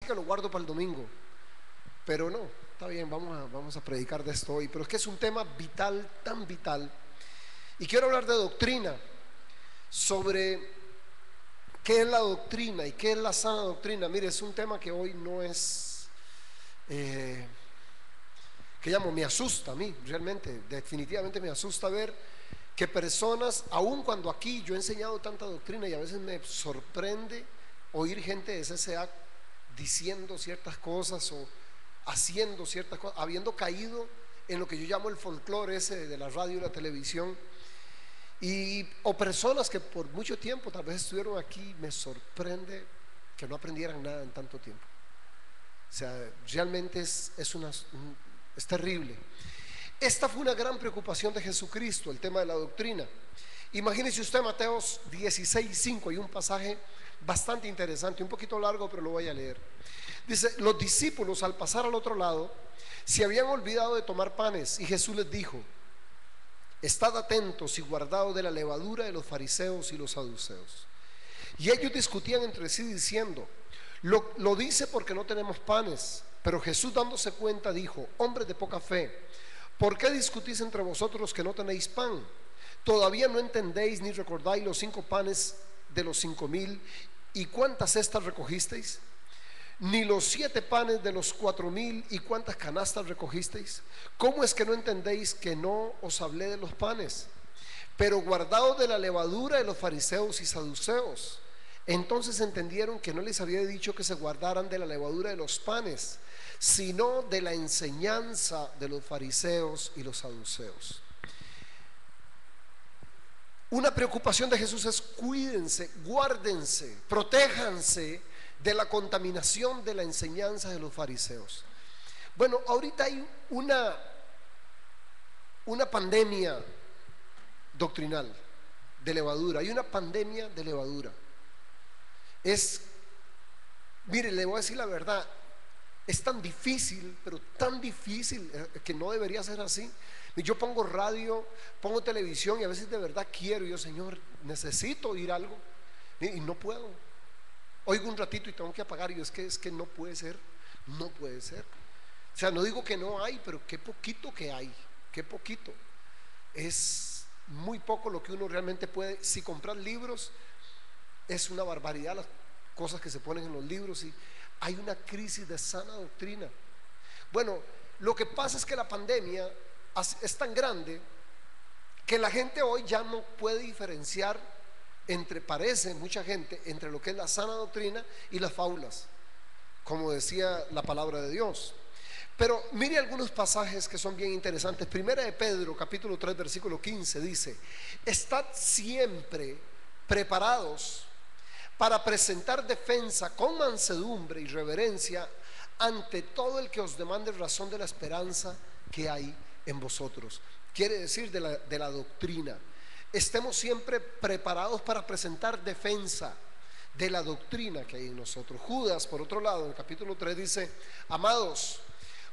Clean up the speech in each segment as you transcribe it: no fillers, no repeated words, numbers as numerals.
que lo guardo para el domingo, pero no, está bien, vamos a predicar de esto hoy. Pero es que es un tema vital, tan vital. Y quiero hablar de doctrina, sobre qué es la doctrina y qué es la sana doctrina. Mire, es un tema que hoy no es, que llamo, me asusta a mí, realmente, definitivamente me asusta ver que personas, aun cuando aquí yo he enseñado tanta doctrina y a veces me sorprende oír gente de CCA diciendo ciertas cosas o haciendo ciertas cosas, habiendo caído en lo que yo llamo el folclore ese de la radio y la televisión, o personas que por mucho tiempo tal vez estuvieron aquí. Me sorprende que no aprendieran nada en tanto tiempo. O sea, realmente es terrible. Esta fue una gran preocupación de Jesucristo, el tema de la doctrina. Imagínese usted Mateo 16:5, hay un pasaje bastante interesante, un poquito largo, pero lo voy a leer. Dice: los discípulos al pasar al otro lado se habían olvidado de tomar panes, y Jesús les dijo: estad atentos y guardaos de la levadura de los fariseos y los saduceos. Y ellos discutían entre sí diciendo: lo dice porque no tenemos panes. Pero Jesús, dándose cuenta, dijo: hombres de poca fe, ¿por qué discutís entre vosotros que no tenéis pan? ¿Todavía no entendéis ni recordáis los 5 panes de los 5,000 y cuántas cestas recogisteis? Ni los 7 panes de los 4,000 y cuántas canastas recogisteis. ¿Cómo es que no entendéis que no os hablé de los panes? Pero guardaos de la levadura de los fariseos y saduceos. Entonces entendieron que no les había dicho que se guardaran de la levadura de los panes, sino de la enseñanza de los fariseos y los saduceos. Una preocupación de Jesús es: cuídense, guárdense, protéjanse de la contaminación de la enseñanza de los fariseos. Bueno, ahorita hay una pandemia doctrinal de levadura, hay una pandemia de levadura. Mire, le voy a decir la verdad, es tan difícil, pero tan difícil, que no debería ser así. Yo pongo radio, pongo televisión y a veces de verdad quiero, yo, Señor, necesito oír algo y no puedo. Oigo un ratito y tengo que apagar, y yo, es que no puede ser, no puede ser. O sea, no digo que no hay, pero qué poquito que hay, qué poquito. Es muy poco lo que uno realmente puede. Si comprar libros, es una barbaridad las cosas que se ponen en los libros, y hay una crisis de sana doctrina. Bueno, lo que pasa es que la pandemia es tan grande que la gente hoy ya no puede diferenciar parece mucha gente, entre lo que es la sana doctrina y las fábulas, como decía la palabra de Dios. Pero mire algunos pasajes que son bien interesantes. Primera de Pedro, capítulo 3, versículo 15, dice: estad siempre preparados para presentar defensa con mansedumbre y reverencia ante todo el que os demande razón de la esperanza que hay en vosotros. Quiere decir de la doctrina. Estemos siempre preparados para presentar defensa de la doctrina que hay en nosotros. Judas, por otro lado, en el capítulo 3 dice: amados,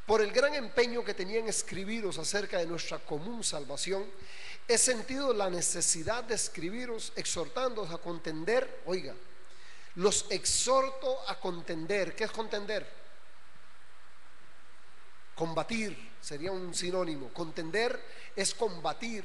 por el gran empeño que tenía en escribiros acerca de nuestra común salvación, he sentido la necesidad de escribiros exhortándoos a contender. Oiga, los exhorto a contender. ¿Qué es contender? Combatir sería un sinónimo. Contender es combatir.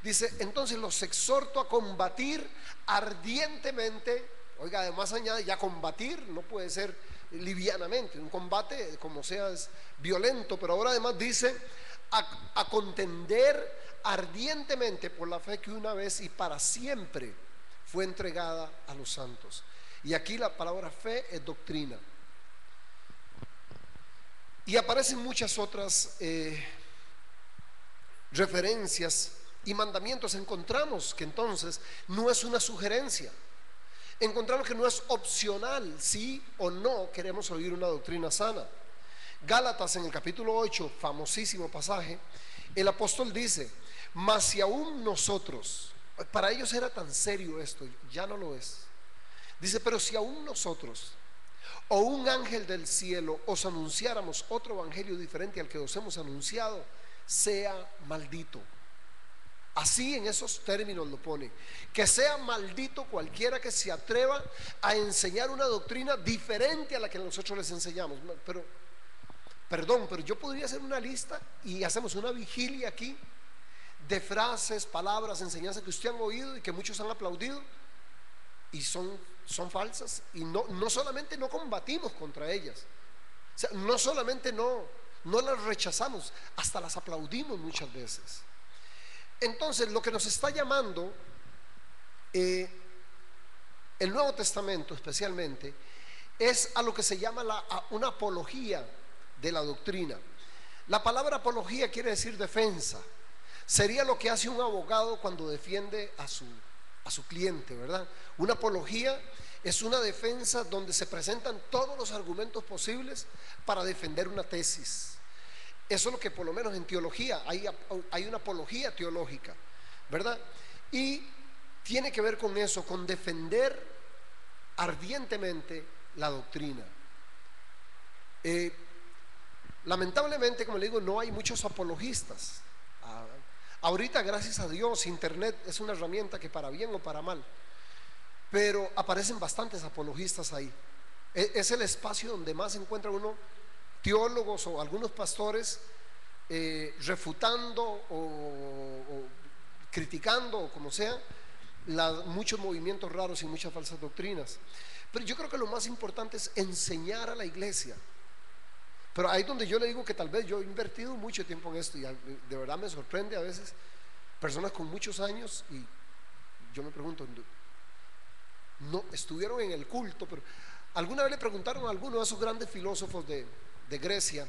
Dice: entonces los exhorto a combatir ardientemente. Oiga, además añade, ya combatir no puede ser livianamente. Un combate, como sea, es violento. Pero ahora además dice a contender ardientemente por la fe que una vez y para siempre fue entregada a los santos. Y aquí la palabra fe es doctrina. Y aparecen muchas otras referencias y mandamientos. Encontramos que entonces no es una sugerencia. Encontramos que no es opcional si o no queremos oír una doctrina sana. Gálatas, en el capítulo 8, famosísimo pasaje, el apóstol dice: mas si aún nosotros, para ellos era tan serio esto, ya no lo es. Dice: pero si aún nosotros o un ángel del cielo os anunciáramos otro evangelio diferente al que os hemos anunciado, sea maldito. Así en esos términos lo pone: que sea maldito cualquiera que se atreva a enseñar una doctrina diferente a la que nosotros les enseñamos. Pero, perdón, pero yo podría hacer una lista y hacemos una vigilia aquí de frases, palabras, enseñanzas que usted han oído y que muchos han aplaudido y son falsas, y no solamente no combatimos contra ellas, o sea, no solamente no las rechazamos, hasta las aplaudimos muchas veces. Entonces, lo que nos está llamando el Nuevo Testamento especialmente es a lo que se llama una apología de la doctrina. La palabra apología quiere decir defensa. Sería lo que hace un abogado cuando defiende a su cliente, ¿verdad? Una apología es una defensa donde se presentan todos los argumentos posibles para defender una tesis. Eso es lo que, por lo menos en teología, hay una apología teológica, ¿verdad? Y tiene que ver con eso, con defender ardientemente la doctrina. Lamentablemente, como le digo, no hay muchos apologistas. Ahorita, gracias a Dios, Internet es una herramienta que, para bien o para mal, pero aparecen bastantes apologistas ahí. Es el espacio donde más encuentra uno teólogos o algunos pastores refutando o criticando, o como sea, muchos movimientos raros y muchas falsas doctrinas. Pero yo creo que lo más importante es enseñar a la iglesia. Pero ahí es donde yo le digo que tal vez yo he invertido mucho tiempo en esto, y de verdad me sorprende a veces personas con muchos años, y yo me pregunto, no estuvieron en el culto, pero alguna vez le preguntaron a alguno de esos grandes filósofos de Grecia,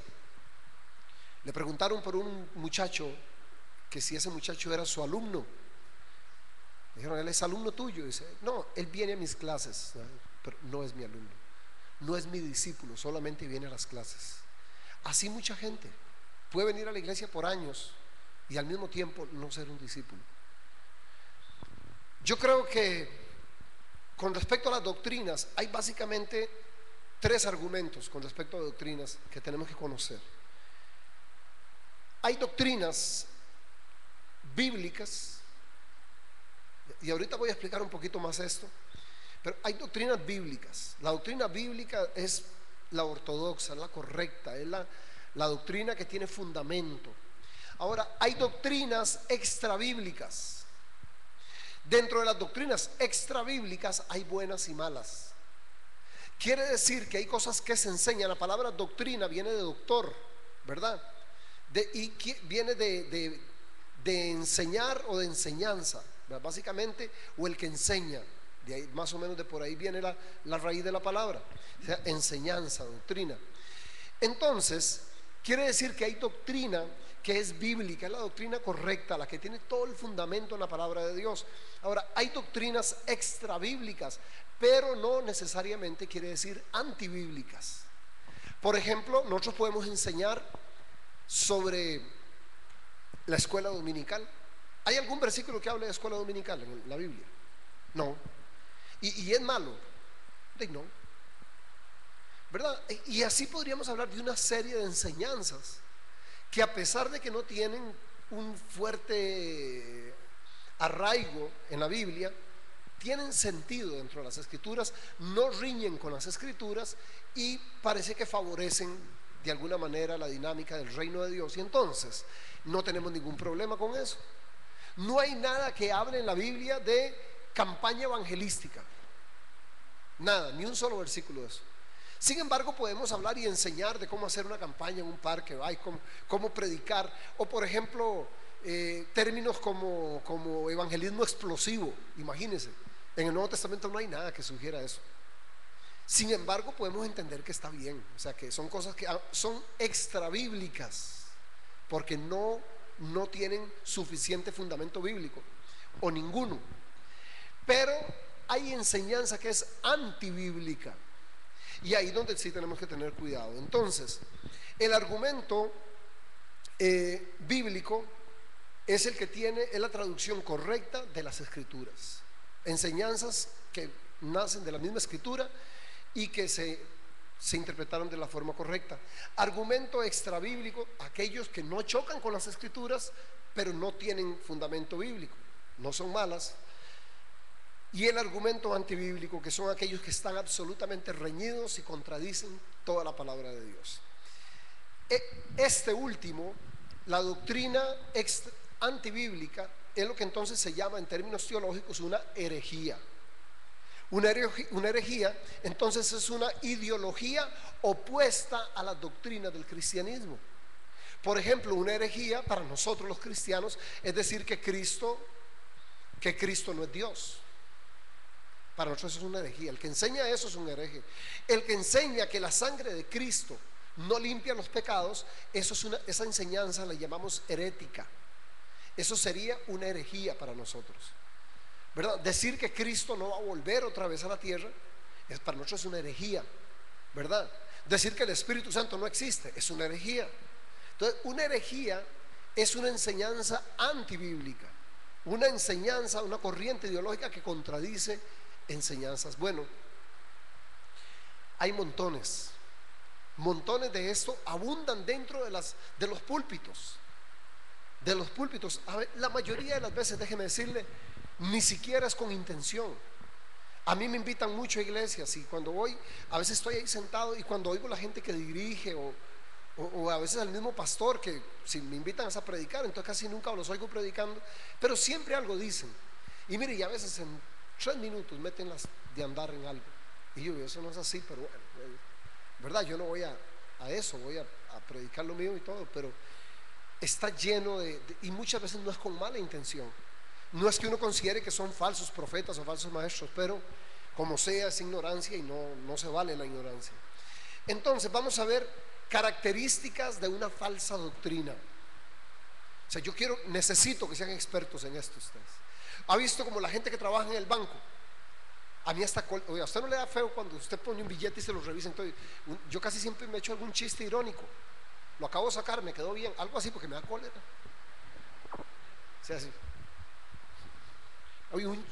le preguntaron por un muchacho, que si ese muchacho era su alumno. Dijeron: él es alumno tuyo. Y dice: no, él viene a mis clases, pero no es mi alumno, no es mi discípulo, solamente viene a las clases. Así mucha gente puede venir a la iglesia por años y al mismo tiempo no ser un discípulo. Yo creo que con respecto a las doctrinas hay básicamente tres argumentos con respecto a doctrinas que tenemos que conocer. Hay doctrinas bíblicas, y ahorita voy a explicar un poquito más esto, pero hay doctrinas bíblicas. La doctrina bíblica es la ortodoxa, es la correcta, es la doctrina que tiene fundamento. Ahora, hay doctrinas extrabíblicas. Dentro de las doctrinas extrabíblicas hay buenas y malas. Quiere decir que hay cosas que se enseñan. La palabra doctrina viene de doctor, ¿verdad? Y viene de enseñar o de enseñanza, ¿verdad? Básicamente, o el que enseña. De ahí, más o menos de por ahí viene la raíz de la palabra, o sea, enseñanza, doctrina. Entonces, quiere decir que hay doctrina que es bíblica, es la doctrina correcta, la que tiene todo el fundamento en la palabra de Dios. Ahora, hay doctrinas extrabíblicas, pero no necesariamente quiere decir antibíblicas. Por ejemplo, nosotros podemos enseñar sobre la escuela dominical. ¿Hay algún versículo que hable de escuela dominical en la Biblia? No. ¿Y es malo? No, ¿verdad? Y así podríamos hablar de una serie de enseñanzas que, a pesar de que no tienen un fuerte arraigo en la Biblia, tienen sentido dentro de las Escrituras, no riñen con las Escrituras y parece que favorecen de alguna manera la dinámica del reino de Dios. Y entonces no tenemos ningún problema con eso. No hay nada que hable en la Biblia de campaña evangelística, nada, ni un solo versículo de eso. Sin embargo, podemos hablar y enseñar de cómo hacer una campaña en un parque, cómo predicar, o por ejemplo, términos como evangelismo explosivo. Imagínense, en el Nuevo Testamento no hay nada que sugiera eso. Sin embargo, podemos entender que está bien, o sea, que son cosas que son extrabíblicas, porque no tienen suficiente fundamento bíblico, o ninguno. Pero hay enseñanza que es antibíblica, y ahí donde sí tenemos que tener cuidado. Entonces, el argumento bíblico es el que es la traducción correcta de las Escrituras. Enseñanzas que nacen de la misma Escritura y que se se interpretaron de la forma correcta. Argumento extrabíblico, aquellos que no chocan con las escrituras, pero no tienen fundamento bíblico, no son malas. Y el argumento antibíblico, que son aquellos que están absolutamente reñidos y contradicen toda la palabra de Dios. Este último, la doctrina antibíblica, es lo que entonces se llama en términos teológicos una herejía. Una herejía, entonces, es una ideología opuesta a la doctrina del cristianismo. Por ejemplo, una herejía para nosotros los cristianos es decir que Cristo no es Dios. Para nosotros eso es una herejía. El que enseña eso es un hereje. El que enseña que la sangre de Cristo no limpia los pecados, esa enseñanza la llamamos herética. Eso sería una herejía para nosotros, ¿verdad? Decir que Cristo no va a volver otra vez a la tierra, para nosotros es una herejía, ¿verdad? Decir que el Espíritu Santo no existe es una herejía. Entonces, una herejía es una enseñanza antibíblica, una enseñanza, una corriente ideológica que contradice enseñanzas. Bueno, hay montones de esto, abundan dentro de los púlpitos. A ver, la mayoría de las veces, déjeme decirle, ni siquiera es con intención. A mí me invitan mucho a iglesias y cuando voy, a veces estoy ahí sentado y cuando oigo la gente que dirige o a veces al mismo pastor, que si me invitan a predicar, entonces casi nunca los oigo predicando, pero siempre algo dicen. Y mire, y a veces en 3 minutos meten las de andar en algo. Y yo, eso no es así, pero bueno, ¿verdad? Yo no voy a eso, voy a predicar lo mío y todo, pero está lleno y muchas veces no es con mala intención. No es que uno considere que son falsos profetas o falsos maestros, pero como sea, es ignorancia y no se vale la ignorancia. Entonces vamos a ver características de una falsa doctrina. O sea, necesito que sean expertos en esto ustedes. ¿Ha visto como la gente que trabaja en el banco? A mí hasta, oiga, ¿a usted no le da feo cuando usted pone un billete y se lo revisa? Entonces, yo casi siempre me echo algún chiste irónico. Lo acabo de sacar, me quedó bien, algo así porque me da cólera. O sea, así. Hay un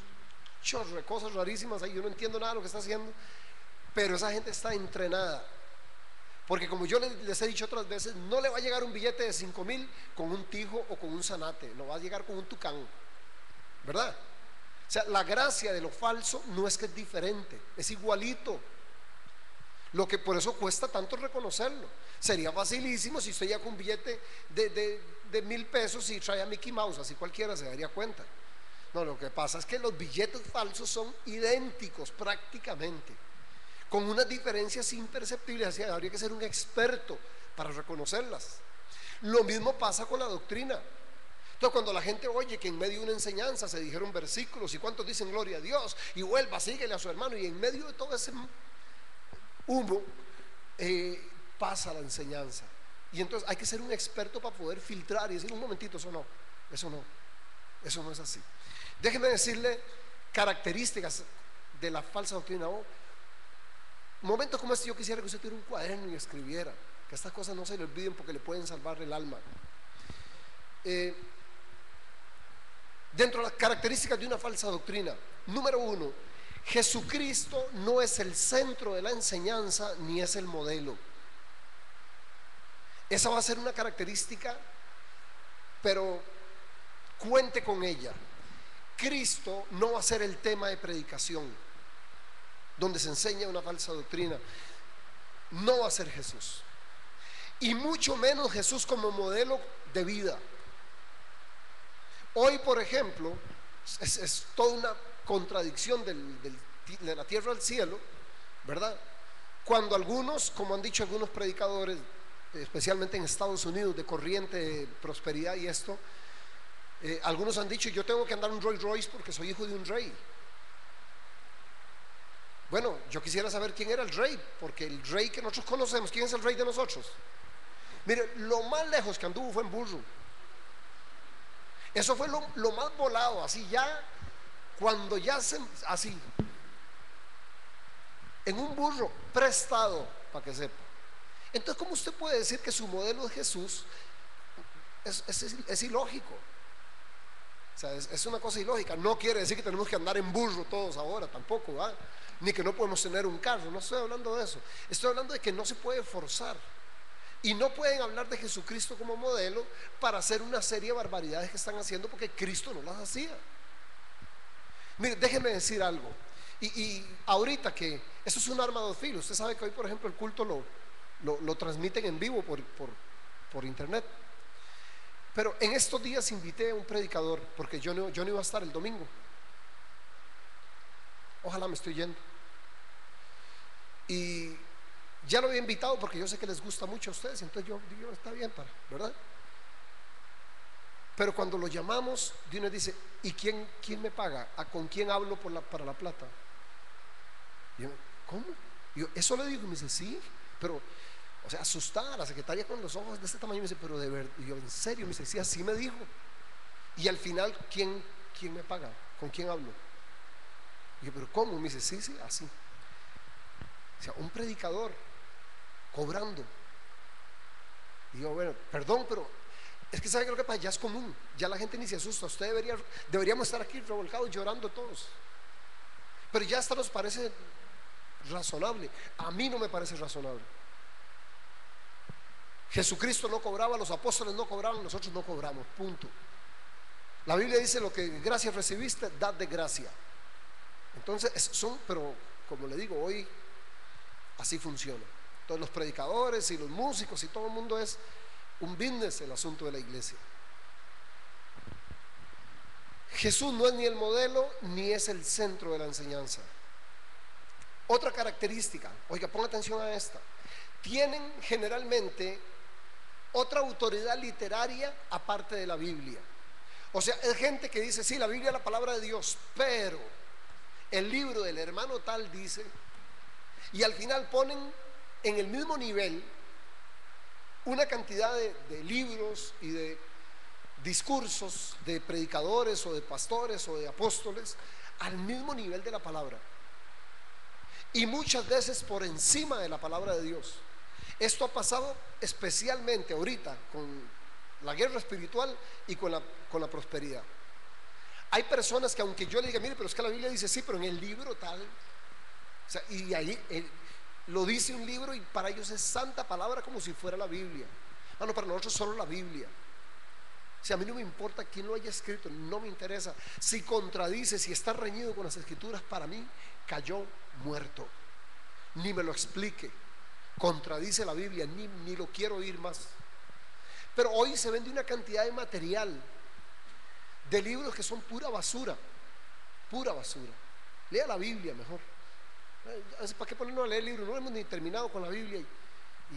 chorro de cosas rarísimas ahí, yo no entiendo nada de lo que está haciendo, pero esa gente está entrenada. Porque como yo les he dicho otras veces, no le va a llegar un billete de 5,000 con un tijo o con un zanate, no va a llegar con un tucán, ¿verdad? O sea, la gracia de lo falso no es que es diferente, es igualito. Lo que por eso cuesta tanto reconocerlo. Sería facilísimo si usted llega con un billete de 1,000 pesos y trae a Mickey Mouse, así cualquiera se daría cuenta. No, lo que pasa es que los billetes falsos son idénticos prácticamente, con unas diferencias imperceptibles, así habría que ser un experto para reconocerlas. Lo mismo pasa con la doctrina. Entonces, cuando la gente oye que en medio de una enseñanza se dijeron versículos y cuántos dicen gloria a Dios y vuelva, síguele a su hermano, y en medio de todo ese humo pasa la enseñanza, y entonces hay que ser un experto para poder filtrar y decir, un momentito, eso no es así. Déjeme decirle características de la falsa doctrina. Momentos como este yo quisiera que usted tuviera un cuaderno y escribiera, que estas cosas no se le olviden porque le pueden salvar el alma. Dentro de las características de una falsa doctrina, número 1, Jesucristo no es el centro de la enseñanza ni es el modelo. Esa va a ser una característica, pero cuente con ella. Cristo no va a ser el tema de predicación donde se enseña una falsa doctrina. No va a ser Jesús, y mucho menos Jesús como modelo de vida. Hoy, por ejemplo, es toda una contradicción de la tierra al cielo, ¿verdad? Cuando algunos, como han dicho algunos predicadores, especialmente en Estados Unidos, de corriente de prosperidad y esto, algunos han dicho, yo tengo que andar un Rolls Royce porque soy hijo de un rey. Bueno, yo quisiera saber quién era el rey, porque el rey que nosotros conocemos, ¿quién es el rey de nosotros? Mire, lo más lejos que anduvo fue en burro. Eso fue lo más volado, así ya, cuando ya así, en un burro prestado, para que sepa. Entonces, ¿cómo usted puede decir que su modelo es Jesús? Es ilógico. O sea, es una cosa ilógica. No quiere decir que tenemos que andar en burro todos ahora, tampoco, ¿va? ni que no podemos tener un carro. No estoy hablando de eso. Estoy hablando de que no se puede forzar. Y no pueden hablar de Jesucristo como modelo para hacer una serie de barbaridades que están haciendo, porque Cristo no las hacía. Mire, déjenme decir algo. Y ahorita que eso es un arma de dos filos. Usted sabe que hoy, por ejemplo, el culto lo transmiten en vivo por internet. Pero en estos días invité a un predicador, porque yo no iba a estar el domingo. Ojalá me estoy yendo. Y ya lo había invitado porque yo sé que les gusta mucho a ustedes. Entonces yo digo, está bien, ¿verdad? Pero cuando lo llamamos, Dios dice: ¿y quién me paga? ¿Con quién hablo para la plata? Y yo, ¿cómo? Y yo, eso le digo. Y me dice: sí, pero, o sea, asustada la secretaria con los ojos de este tamaño. Me dice: pero de verdad. Y yo, ¿en serio? Me dice: sí, así me dijo. Y al final, ¿quién me paga? ¿Con quién hablo? Y yo, ¿pero cómo? Me dice: sí, así. O sea, un predicador cobrando. Y yo, bueno, perdón, pero es que ¿sabe qué es lo que pasa? Ya es común, ya la gente ni se asusta. Usted deberíamos estar aquí revolcados llorando todos. Pero ya hasta nos parece razonable. A mí no me parece razonable. Jesucristo no cobraba, los apóstoles no cobraban, nosotros no cobramos, punto. La Biblia dice: lo que gracia recibiste, dad de gracia. Entonces pero como le digo, hoy así funciona. Todos los predicadores y los músicos y todo el mundo es un business el asunto de la iglesia. Jesús no es ni el modelo ni es el centro de la enseñanza. Otra característica, oiga, ponga atención a esta: tienen generalmente otra autoridad literaria aparte de la Biblia. O sea, es gente que dice: sí, la Biblia es la palabra de Dios, pero el libro del hermano tal dice. Y al final ponen en el mismo nivel una cantidad de libros y de discursos de predicadores o de pastores o de apóstoles al mismo nivel de la palabra, y muchas veces por encima de la palabra de Dios. Esto ha pasado especialmente ahorita con la guerra espiritual y con la prosperidad. Hay personas que, aunque yo le diga: mire, pero es que la Biblia dice sí, pero en el libro tal, o sea, y ahí lo dice un libro, y para ellos es santa palabra, como si fuera la Biblia. No, para nosotros solo la Biblia. Si a mí no me importa quién lo haya escrito, no me interesa. Si contradice, si está reñido con las escrituras, para mí cayó muerto. Ni me lo explique. Contradice la Biblia, ni lo quiero oír más. Pero hoy se vende una cantidad de material, de libros que son pura basura. Pura basura. Lea la Biblia mejor. ¿Para qué ponernos a leer libros? No hemos ni terminado con la Biblia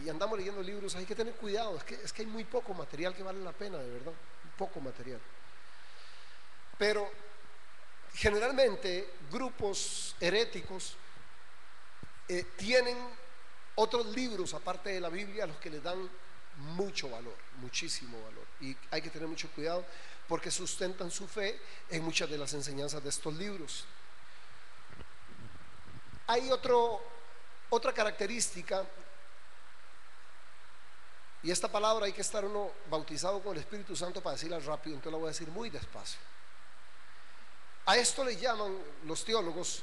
y andamos leyendo libros. Hay que tener cuidado. Es que hay muy poco material que vale la pena, de verdad. Poco material. Pero generalmente grupos heréticos tienen otros libros aparte de la Biblia a los que les dan mucho valor, muchísimo valor, y hay que tener mucho cuidado porque sustentan su fe en muchas de las enseñanzas de estos libros. Hay otra característica, y esta palabra hay que estar uno bautizado con el Espíritu Santo para decirla rápido, entonces la voy a decir muy despacio. A esto le llaman los teólogos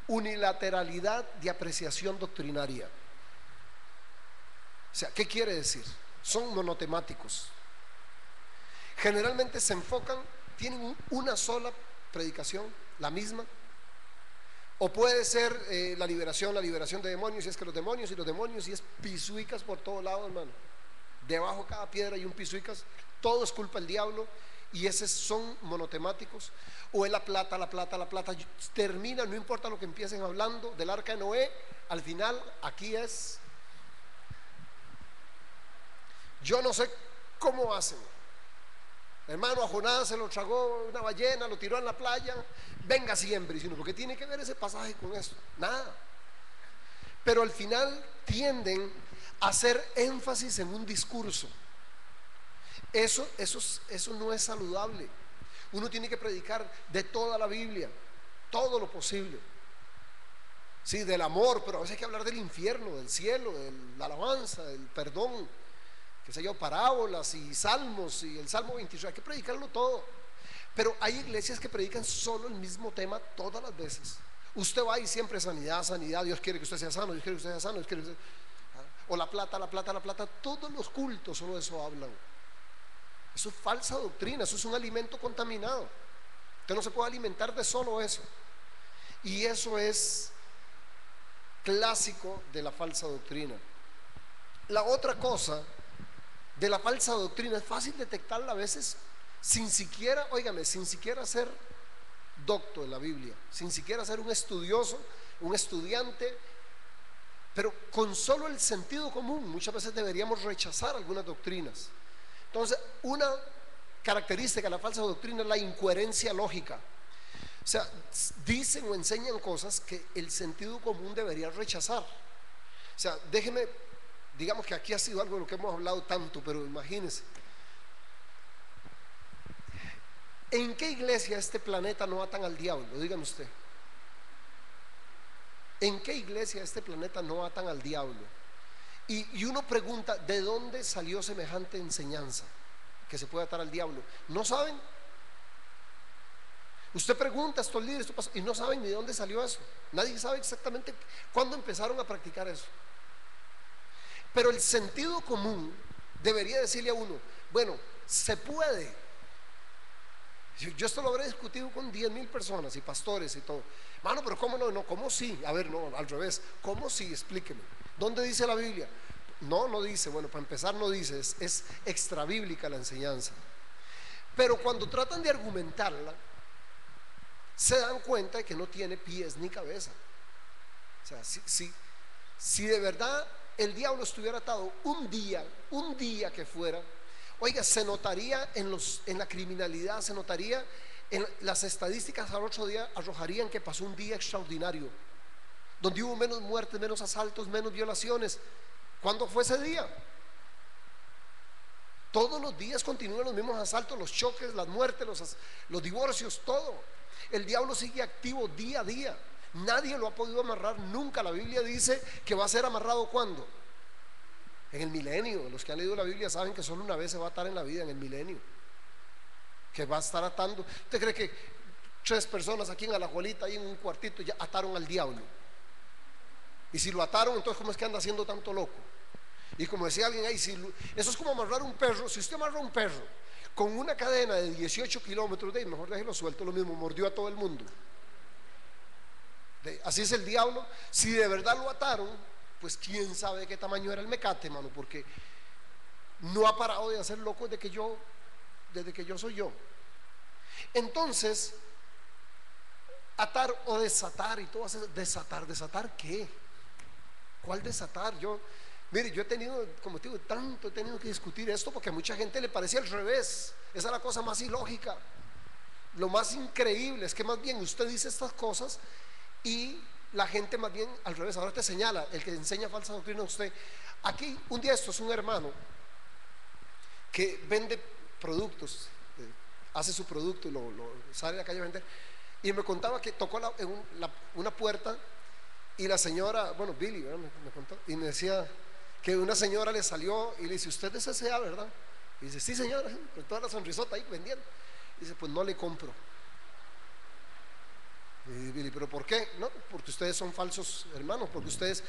unilateralidad de apreciación doctrinaria. O sea, ¿qué quiere decir? Son monotemáticos. Generalmente se enfocan, tienen una sola predicación, la misma. O puede ser la liberación de demonios, y es que los demonios, y es pisuicas por todo lado, hermano. Debajo de cada piedra hay un pisuicas, todo es culpa del diablo, y esos son monotemáticos. O es la plata, termina, no importa lo que empiecen hablando del arca de Noé, al final aquí es, yo no sé cómo hacen. Hermano, a Jonás se lo tragó una ballena, lo tiró en la playa, venga siempre, sino porque tiene que ver ese pasaje con esto, nada. Pero al final tienden a hacer énfasis en un discurso. Eso no es saludable. Uno tiene que predicar de toda la Biblia, todo lo posible. Sí, del amor, pero a veces hay que hablar del infierno, del cielo, de la alabanza, del perdón, qué sé yo, parábolas y salmos, y el Salmo 23, hay que predicarlo todo. Pero hay iglesias que predican solo el mismo tema todas las veces, Usted va y siempre sanidad, sanidad, Dios quiere que usted sea sano, Dios quiere que usted sea sano, Dios quiere que usted... O la plata, la plata, la plata, todos los cultos solo de eso hablan. Eso es falsa doctrina, eso es un alimento contaminado. Usted no se puede alimentar de solo eso. Y eso es clásico de la falsa doctrina. La otra cosa de la falsa doctrina es fácil detectarla a veces sin siquiera, óigame, sin siquiera ser docto de la Biblia, sin siquiera ser un estudioso, un estudiante, pero con solo el sentido común muchas veces deberíamos rechazar algunas doctrinas. Entonces, una característica de la falsa doctrina es la incoherencia lógica. O sea, dicen o enseñan cosas que el sentido común debería rechazar. O sea, déjeme, digamos que aquí ha sido algo de lo que hemos hablado tanto, pero imagínense, ¿en qué iglesia este planeta no atan al diablo? Dígame usted. ¿En qué iglesia este planeta no atan al diablo? Y uno pregunta, ¿de dónde salió semejante enseñanza que se puede atar al diablo? ¿No saben? Usted pregunta a estos líderes y no saben ni de dónde salió eso. Nadie sabe exactamente cuándo empezaron a practicar eso. Pero el sentido común debería decirle a uno, bueno, se puede. Yo esto lo habré discutido con 10,000 personas y pastores y todo. Mano, pero ¿cómo no? No, ¿cómo sí? A ver, no, al revés. ¿Cómo sí? Explíqueme. ¿Dónde dice la Biblia? No, no dice. Bueno, para empezar no dice, es extrabíblica la enseñanza. Pero cuando tratan de argumentarla, se dan cuenta de que no tiene pies ni cabeza. O sea, si de verdad el diablo estuviera atado un día que fuera, oiga, se notaría en la criminalidad, se notaría en las estadísticas. Al otro día arrojarían que pasó un día extraordinario, donde hubo menos muertes, menos asaltos, menos violaciones. ¿Cuándo fue ese día? Todos los días continúan los mismos asaltos, los choques, las muertes, los divorcios, todo. El diablo sigue activo día a día. Nadie lo ha podido amarrar nunca. La Biblia dice que va a ser amarrado ¿cuándo? En el milenio. Los que han leído la Biblia saben que solo una vez se va a atar en la vida, en el milenio, que va a estar atando. ¿Usted cree que 3 personas aquí en Alajuelita, ahí en un cuartito, ya ataron al diablo? Y si lo ataron, entonces ¿cómo es que anda haciendo tanto loco? Y como decía alguien ahí, eso es como amarrar un perro. Si usted amarra un perro con una cadena de 18 kilómetros, mejor déjelo suelto, lo mismo, mordió a todo el mundo. Así es el diablo. Si de verdad lo ataron, pues quién sabe de qué tamaño era el mecate, mano, porque no ha parado de hacer loco desde que yo soy yo. Entonces, atar o desatar y todo, ¿desatar qué? ¿Cuál desatar? Mire, yo he tenido, como te digo, he tenido que discutir esto porque a mucha gente le parecía al revés. Esa es la cosa más ilógica. Lo más increíble es que más bien usted dice estas cosas y la gente más bien al revés. Ahora te señala, el que enseña falsa doctrina a usted. Aquí, un día esto es un hermano que vende productos, hace su producto y lo sale a la calle a vender. Y me contaba que tocó una puerta y la señora, bueno, Billy, ¿verdad? Me contó, y me decía que una señora le salió y le dice, ¿usted es S.A., verdad? Y dice, sí, señora, con toda la sonrisota ahí vendiendo. Y dice, pues no le compro. Y dice Billy, ¿pero por qué? No, porque ustedes son falsos hermanos, porque ustedes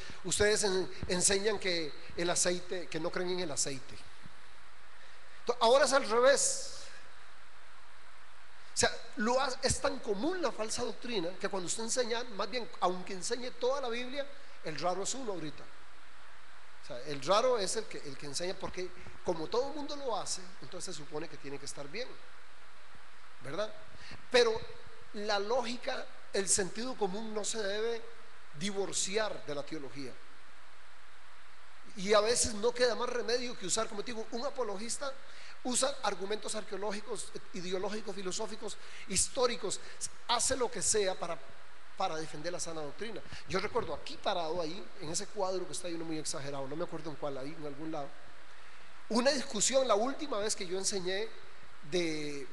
enseñan que el aceite, que no creen en el aceite. Entonces, ahora es al revés. O sea, es tan común la falsa doctrina que cuando usted enseña, más bien, aunque enseñe toda la Biblia, el raro es uno ahorita. O sea, el raro es el que enseña, porque como todo el mundo lo hace, entonces se supone que tiene que estar bien, ¿verdad? Pero la lógica, el sentido común no se debe divorciar de la teología. Y a veces no queda más remedio que usar, como te digo, un apologista usa argumentos arqueológicos, ideológicos, filosóficos, históricos, hace lo que sea para defender la sana doctrina. Yo recuerdo aquí parado ahí, en ese cuadro que está ahí, uno muy exagerado, no me acuerdo en cuál, ahí en algún lado, una discusión, la última vez que yo enseñé de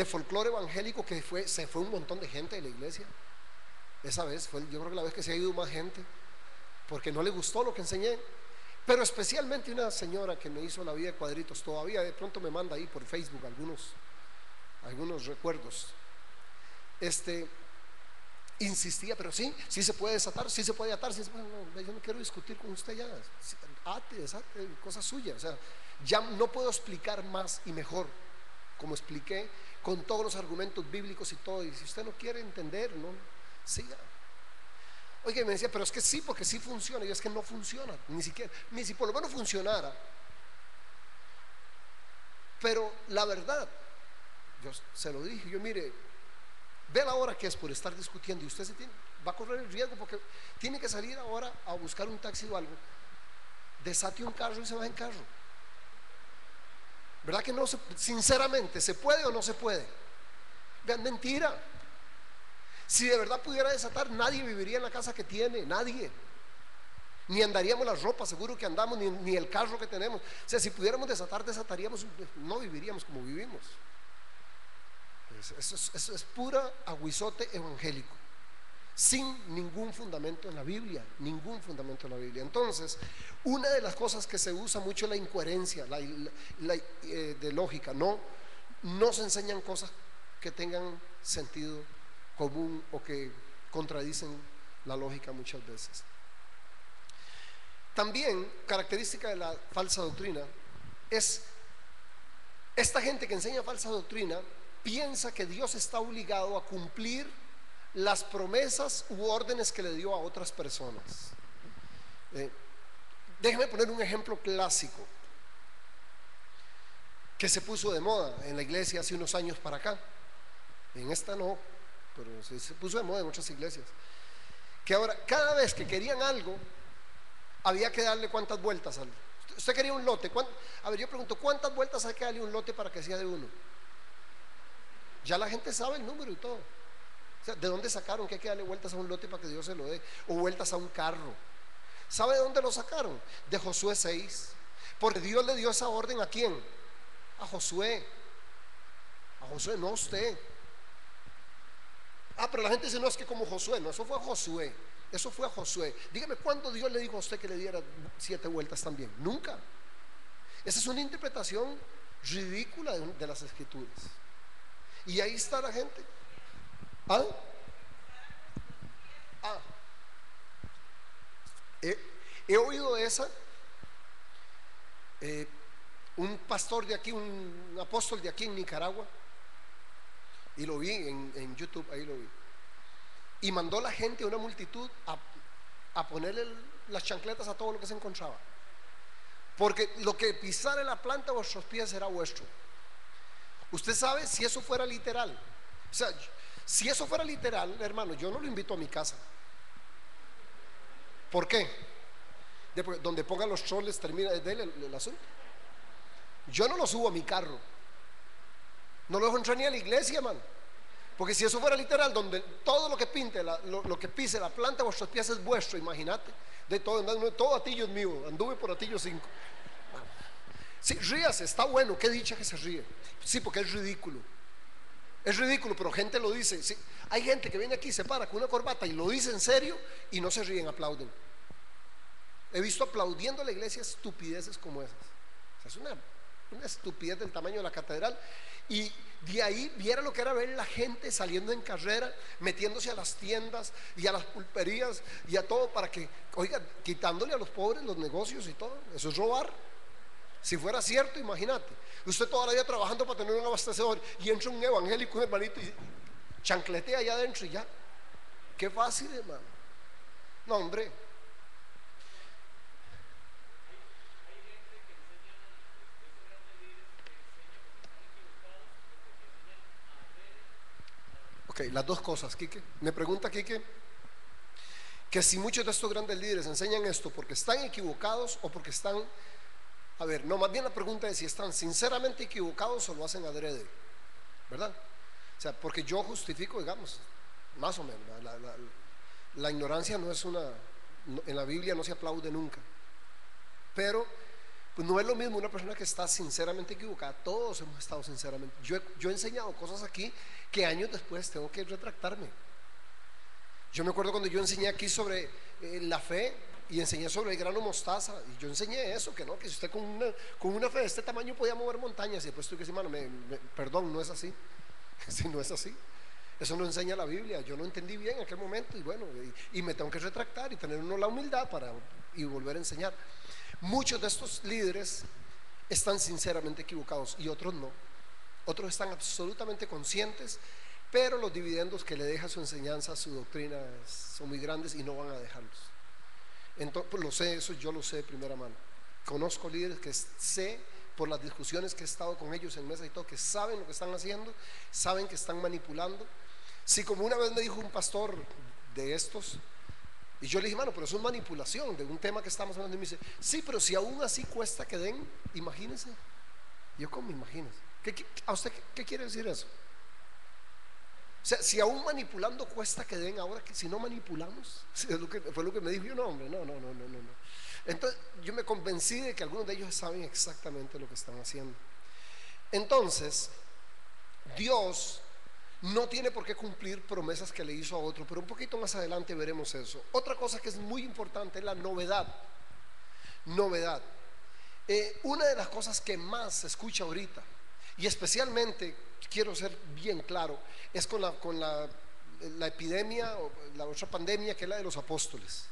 folclore evangélico, que se fue un montón de gente de la iglesia. Esa vez fue, yo creo que la vez que se ha ido más gente, porque no le gustó lo que enseñé. Pero especialmente una señora que me hizo la vida de cuadritos, todavía de pronto me manda ahí por Facebook algunos recuerdos. insistía, pero sí, sí se puede desatar, sí se puede atar, sí se puede, no, yo no quiero discutir con usted ya, ate, desate, cosa suya, o sea, ya no puedo explicar más y mejor, como expliqué, con todos los argumentos bíblicos y todo, y si usted no quiere entender, no, siga. Oye, me decía, pero es que sí, porque sí funciona, y es que no funciona, ni siquiera, ni si por lo menos funcionara. Pero la verdad, yo se lo dije, yo mire, ve la hora que es por estar discutiendo y usted va a correr el riesgo porque tiene que salir ahora a buscar un taxi o algo. Desate un carro y se va en carro. ¿Verdad que no? Sinceramente, ¿se puede o no se puede? Vean, mentira. Si de verdad pudiera desatar, nadie viviría en la casa que tiene, nadie. Ni andaríamos las ropas, seguro que andamos, ni el carro que tenemos. O sea, si pudiéramos desatar, desataríamos, no viviríamos como vivimos. Eso es pura aguizote evangélico, sin ningún fundamento en la Biblia, ningún fundamento en la Biblia. Entonces, una de las cosas que se usa mucho es la incoherencia, de lógica. No se enseñan cosas que tengan sentido común o que contradicen la lógica muchas veces. También, característica de la falsa doctrina es esta gente que enseña falsa doctrina piensa que Dios está obligado a cumplir las promesas u órdenes que le dio a otras personas. Déjeme poner un ejemplo clásico que se puso de moda en la iglesia hace unos años para acá. En esta no, pero se puso de moda en muchas iglesias. Que ahora, cada vez que querían algo, había que darle cuántas vueltas al. Usted quería un lote. A ver, yo pregunto, ¿cuántas vueltas hay que darle un lote para que sea de uno? Ya la gente sabe el número y todo. O sea, ¿de dónde sacaron que hay que darle vueltas a un lote para que Dios se lo dé? O vueltas a un carro. ¿Sabe de dónde lo sacaron? De Josué 6. Porque Dios le dio esa orden ¿a quién? A Josué. A Josué, no a usted. Pero la gente dice, no, es que como Josué. No, eso fue a Josué. Eso fue a Josué. Dígame, ¿cuándo Dios le dijo a usted que le diera 7 vueltas también? Nunca. Esa es una interpretación ridícula de las escrituras. Y ahí está la gente. He oído esa. Un pastor de aquí, un apóstol de aquí en Nicaragua, y lo vi en YouTube, ahí lo vi. Y mandó la gente, una multitud, a ponerle las chancletas a todo lo que se encontraba. Porque lo que pisara en la planta de vuestros pies será vuestro. Usted sabe, si eso fuera literal, o sea, si eso fuera literal, hermano, yo no lo invito a mi casa. ¿Por qué? Donde pongan los troles termina de él el asunto. Yo no lo subo a mi carro. No lo dejo entrar ni a la iglesia, hermano. Porque si eso fuera literal, donde todo lo que pinte, lo que pise la planta de vuestros pies es vuestro, imagínate. De todo Atillo es mío, anduve por Atillo 5. Sí, ríase, está bueno, qué dicha que se ríe. Sí, porque es ridículo. Es ridículo, pero gente lo dice. Sí, hay gente que viene aquí, se para con una corbata y lo dice en serio y no se ríen, aplauden. He visto aplaudiendo a la iglesia estupideces como esas. O sea, es una estupidez del tamaño de la catedral. Y de ahí viera lo que era ver la gente saliendo en carrera, metiéndose a las tiendas y a las pulperías y a todo para que, oiga, quitándole a los pobres los negocios y todo. Eso es robar. Si fuera cierto, imagínate, usted toda la vida trabajando para tener un abastecedor y entra un evangélico, un hermanito, y chancletea allá adentro y ya. Qué fácil, hermano. No, hombre. Ok, las dos cosas, Quique. Me pregunta Quique que si muchos de estos grandes líderes enseñan esto porque están equivocados o porque están. A ver, no, más bien la pregunta es si están sinceramente equivocados o lo hacen adrede, ¿verdad? O sea, porque yo justifico, digamos, más o menos, la ignorancia no es en la Biblia no se aplaude nunca. Pero pues no es lo mismo una persona que está sinceramente equivocada. Todos hemos estado sinceramente. Yo he enseñado cosas aquí que años después tengo que retractarme. Yo me acuerdo cuando yo enseñé aquí sobre la fe y enseñé sobre el grano mostaza, y yo enseñé eso, que no, que si usted con una fe de este tamaño podía mover montañas, y después tuve que decir, mano, perdón, no es así. Si no es así. Eso no enseña la Biblia. Yo no entendí bien en aquel momento y bueno, y me tengo que retractar y tener uno la humildad para y volver a enseñar. Muchos de estos líderes están sinceramente equivocados y otros no. Otros están absolutamente conscientes, pero los dividendos que le deja su enseñanza, su doctrina, son muy grandes y no van a dejarlos. Entonces, pues lo sé, eso yo lo sé de primera mano. Conozco líderes que sé por las discusiones que he estado con ellos en mesa y todo, que saben lo que están haciendo, saben que están manipulando. Si como una vez me dijo un pastor de estos, y yo le dije, mano, pero eso es manipulación de un tema que estamos hablando, y me dice, sí, pero si aún así cuesta que den, imagínense. Yo, ¿cómo imagínense? ¿A usted qué quiere decir eso? O sea, si aún manipulando cuesta que den, ahora que si no manipulamos, fue lo que me dijo. Yo, no, hombre, no. Entonces yo me convencí de que algunos de ellos saben exactamente lo que están haciendo. Entonces Dios no tiene por qué cumplir promesas que le hizo a otro, pero un poquito más adelante veremos eso. Otra cosa que es muy importante es la novedad. Una de las cosas que más se escucha ahorita, y especialmente quiero ser bien claro, es con la epidemia o la otra pandemia, que es la de los apóstoles.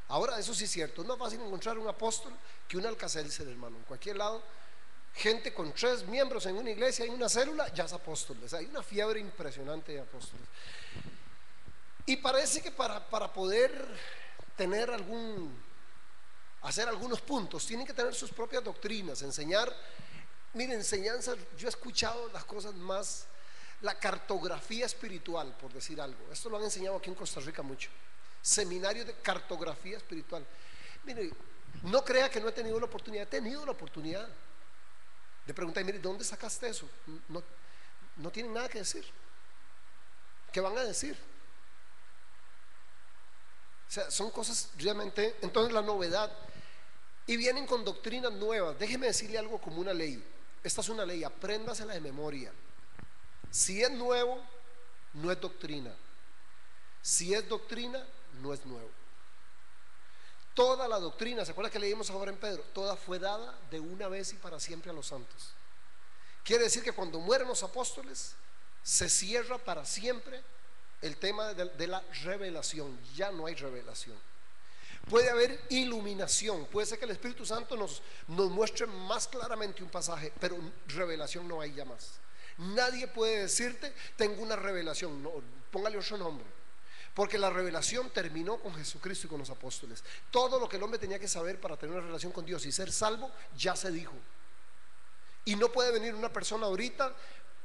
Ahora eso sí es cierto, es más fácil encontrar un apóstol que un Alcacelser, hermano. En cualquier lado, gente con 3 miembros en una iglesia, en una célula, ya es apóstol. O sea, hay una fiebre impresionante de apóstoles. Y parece que para poder tener hacer algunos puntos, tienen que tener sus propias doctrinas, enseñar. Mire, enseñanzas, yo he escuchado las cosas más, la cartografía espiritual, por decir algo. Esto lo han enseñado aquí en Costa Rica mucho. Seminario de cartografía espiritual. Mire, no crea que no he tenido la oportunidad. He tenido la oportunidad de preguntar, mire, ¿dónde sacaste eso? No tienen nada que decir. ¿Qué van a decir? O sea, son cosas realmente. Entonces la novedad, y vienen con doctrinas nuevas. Déjeme decirle algo como una ley. Esta es una ley, apréndasela de memoria. Si es nuevo, no es doctrina. Si es doctrina, no es nuevo. Toda la doctrina, ¿se acuerda que leímos ahora en Pedro? Toda fue dada de una vez y para siempre a los santos. Quiere decir que cuando mueren los apóstoles, se cierra para siempre el tema de la revelación. Ya no hay revelación. Puede haber iluminación, puede ser que el Espíritu Santo nos muestre más claramente un pasaje, pero revelación no hay ya más. Nadie puede decirte, tengo una revelación. No, póngale otro nombre. Porque la revelación terminó con Jesucristo y con los apóstoles. Todo lo que el hombre tenía que saber para tener una relación con Dios y ser salvo, ya se dijo. Y no puede venir una persona ahorita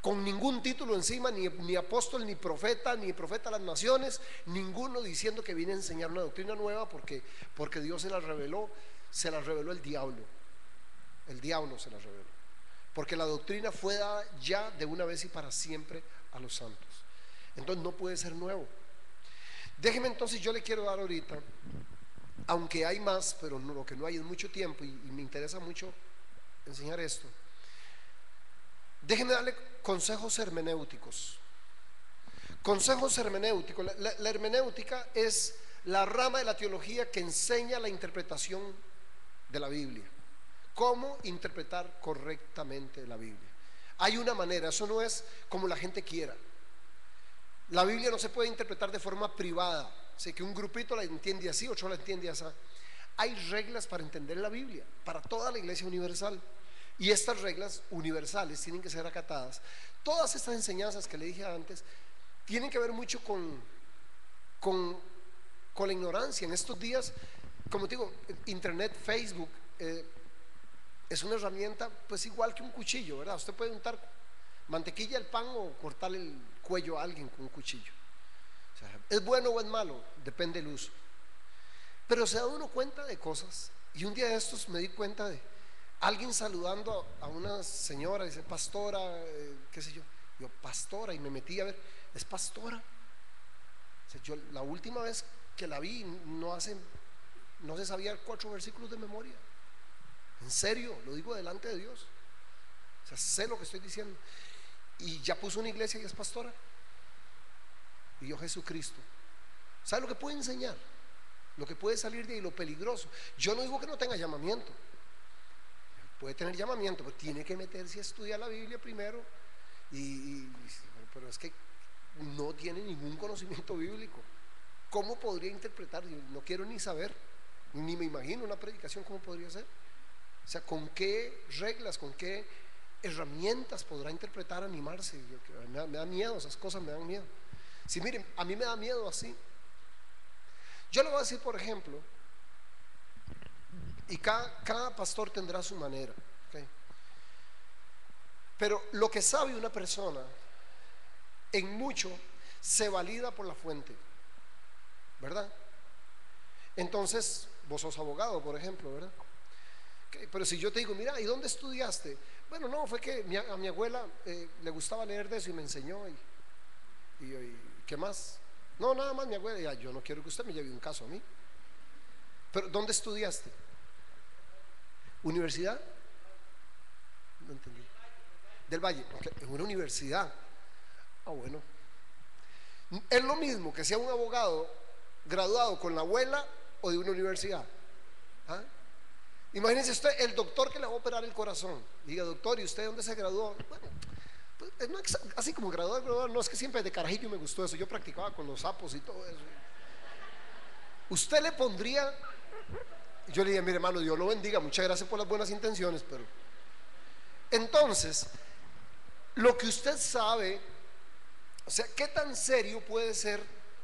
con ningún título encima, ni apóstol, ni profeta de las naciones, ninguno diciendo que viene a enseñar una doctrina nueva, porque Dios se la reveló el diablo. El diablo se la reveló. Porque la doctrina fue dada ya de una vez y para siempre a los santos. Entonces no puede ser nuevo. Déjeme entonces, yo le quiero dar ahorita, aunque hay más, pero lo que no hay es mucho tiempo, y me interesa mucho enseñar esto. Déjeme darle consejos hermenéuticos. Consejos hermenéuticos. La hermenéutica es la rama de la teología que enseña la interpretación de la Biblia. Cómo interpretar correctamente la Biblia. Hay una manera, eso no es como la gente quiera. La Biblia no se puede interpretar de forma privada. Sé que un grupito la entiende así, otro la entiende así. Hay reglas para entender la Biblia, para toda la iglesia universal. Y estas reglas universales tienen que ser acatadas. Todas estas enseñanzas que le dije antes tienen que ver mucho con la ignorancia. En estos días, como te digo, internet, Facebook, es una herramienta pues igual que un cuchillo, ¿verdad? Usted puede untar mantequilla al pan o cortarle el cuello a alguien con un cuchillo. O sea, ¿es bueno o es malo? Depende del uso. Pero se da uno cuenta de cosas. Y un día de estos me di cuenta de alguien saludando a una señora, dice pastora, qué sé yo. Yo, pastora, y me metí a ver, es pastora. O sea, yo la última vez que la vi no se sabía 4 versículos de memoria. En serio, lo digo delante de Dios. O sea, sé lo que estoy diciendo. Y ya puso una iglesia y es pastora. Y yo, Jesucristo. ¿Sabe lo que puede enseñar? Lo que puede salir de ahí, lo peligroso. Yo no digo que no tenga llamamiento. Puede tener llamamiento, pero tiene que meterse a estudiar la Biblia primero. Pero es que no tiene ningún conocimiento bíblico. ¿Cómo podría interpretar? Yo no quiero ni saber, ni me imagino una predicación cómo podría ser. O sea, ¿con qué reglas, con qué herramientas podrá interpretar, animarse? Me da miedo, esas cosas me dan miedo. Si miren, a mí me da miedo así. Yo le voy a decir, por ejemplo, y cada pastor tendrá su manera, ¿okay? Pero lo que sabe una persona, en mucho, se valida por la fuente, ¿verdad? Entonces, vos sos abogado, por ejemplo, ¿verdad? Okay, pero si yo te digo, mira, ¿y dónde estudiaste? Bueno, no, fue que a mi abuela le gustaba leer de eso y me enseñó. ¿Y qué más? No, nada más mi abuela. Ya, yo no quiero que usted me lleve un caso a mí. Pero ¿dónde estudiaste? ¿Universidad? No entendí. Del Valle. Okay, en una universidad. Ah, bueno. Es lo mismo que sea un abogado graduado con la abuela o de una universidad. ¿Ah? Imagínense usted el doctor que le va a operar el corazón. Diga, doctor, ¿y usted dónde se graduó? Bueno, pues, no, así como graduado, no es que siempre de carajillo me gustó eso. Yo practicaba con los sapos y todo eso. Usted le pondría, yo le dije, mire hermano, Dios lo bendiga, muchas gracias por las buenas intenciones, pero entonces, lo que usted sabe, o sea, ¿qué tan serio puede ser?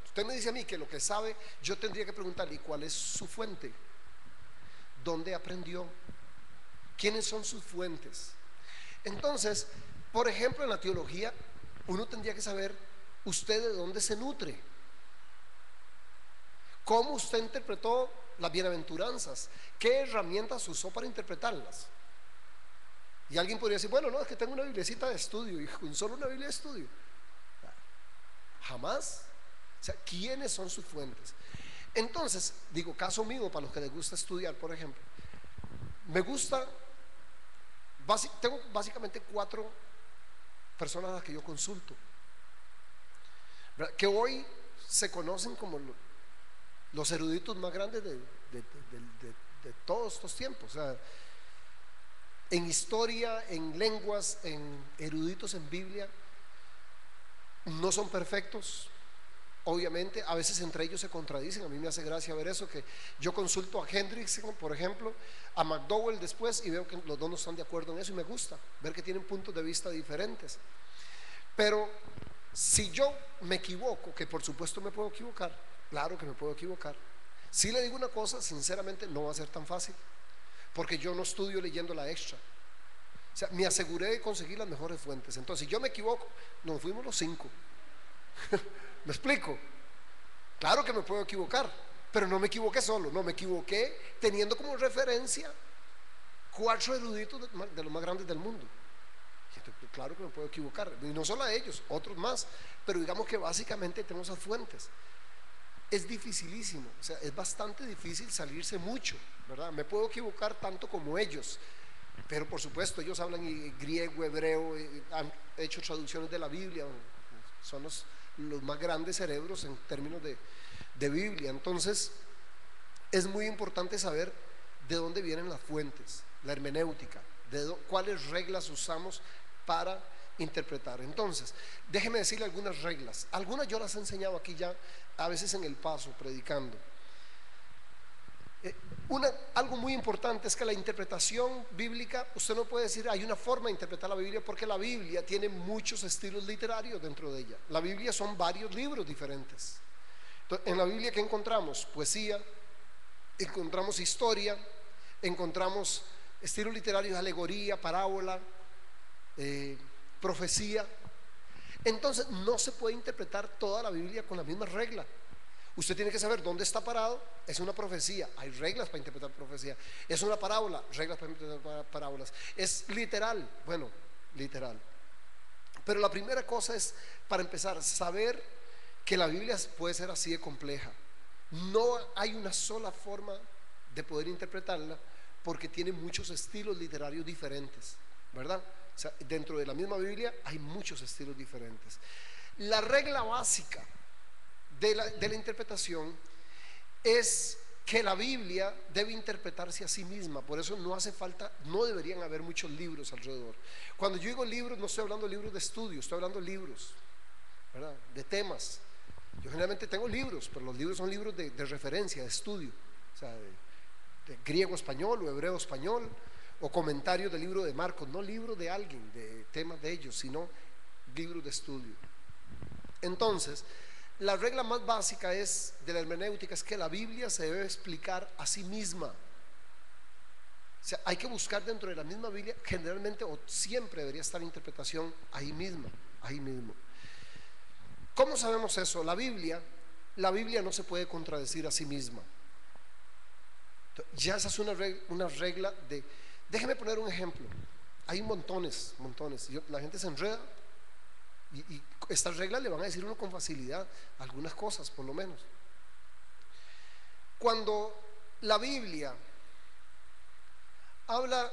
Usted me dice a mí que lo que sabe, yo tendría que preguntarle, ¿y cuál es su fuente? ¿Dónde aprendió? ¿Quiénes son sus fuentes? Entonces, por ejemplo, en la teología, uno tendría que saber usted de dónde se nutre, cómo usted interpretó las bienaventuranzas, qué herramientas usó para interpretarlas. Y alguien podría decir, bueno, no, es que tengo una biblicita de estudio, y con solo una biblia de estudio. Jamás. O sea, ¿quiénes son sus fuentes? Entonces, digo, caso mío, para los que les gusta estudiar, por ejemplo, me gusta, tengo básicamente 4 personas a las que yo consulto, ¿verdad? Que hoy se conocen como los eruditos más grandes de todos estos tiempos. O sea, en historia, en lenguas, en eruditos en Biblia. No son perfectos, obviamente, a veces entre ellos se contradicen. A mí me hace gracia ver eso, que yo consulto a Hendricks, por ejemplo, a McDowell después, y veo que los dos no están de acuerdo en eso, y me gusta ver que tienen puntos de vista diferentes. Pero si yo me equivoco, que por supuesto me puedo equivocar, claro que me puedo equivocar, si le digo una cosa, sinceramente no va a ser tan fácil, porque yo no estudio leyendo la extra. O sea, me aseguré de conseguir las mejores fuentes. Entonces, si yo me equivoco, nos fuimos los 5. ¿Me explico? Claro que me puedo equivocar, pero no me equivoqué solo, no, me equivoqué teniendo como referencia 4 eruditos de los más grandes del mundo. Claro que me puedo equivocar, y no solo a ellos, otros más, pero digamos que básicamente tenemos esas fuentes. Es dificilísimo, o sea, es bastante difícil salirse mucho, ¿verdad? Me puedo equivocar tanto como ellos, pero por supuesto ellos hablan griego, hebreo, han hecho traducciones de la Biblia, son los más grandes cerebros en términos de Biblia. Entonces es muy importante saber de dónde vienen las fuentes, la hermenéutica, cuáles reglas usamos para interpretar. Entonces, déjeme decirle algunas reglas. Algunas yo las he enseñado aquí ya, a veces en el paso, predicando. Algo muy importante es que la interpretación bíblica, usted no puede decir hay una forma de interpretar la Biblia, porque la Biblia tiene muchos estilos literarios dentro de ella. La Biblia son varios libros diferentes. Entonces, en la Biblia, ¿qué encontramos? Poesía, encontramos historia, encontramos estilos literarios, alegoría, parábola, profecía. Entonces no se puede interpretar toda la Biblia con la misma regla. Usted tiene que saber dónde está parado. Es una profecía, hay reglas para interpretar profecía. Es una parábola, reglas para interpretar parábolas. Es literal, bueno, literal. Pero la primera cosa es, para empezar, saber que la Biblia puede ser así de compleja. No hay una sola forma de poder interpretarla, porque tiene muchos estilos literarios diferentes, ¿verdad? O sea, dentro de la misma Biblia hay muchos estilos diferentes. La regla básica de la interpretación es que la Biblia debe interpretarse a sí misma. Por eso no hace falta, no deberían haber muchos libros alrededor. Cuando yo digo libros, no estoy hablando de libros de estudio, estoy hablando de libros ¿verdad? De temas. Yo generalmente tengo libros, pero los libros son libros de referencia, de estudio, o sea, de griego español o hebreo español, o comentarios del libro de Marcos, no libros de alguien, de temas de ellos, sino libros de estudio. Entonces, la regla más básica es de la hermenéutica es que la Biblia se debe explicar a sí misma. O sea, hay que buscar dentro de la misma Biblia, generalmente o siempre debería estar interpretación ahí misma, ahí mismo. ¿Cómo sabemos eso? La Biblia no se puede contradecir a sí misma. Ya esa es una regla de... Déjeme poner un ejemplo. Hay montones. La gente se enreda y estas reglas le van a decir uno con facilidad algunas cosas, por lo menos. Cuando la Biblia habla,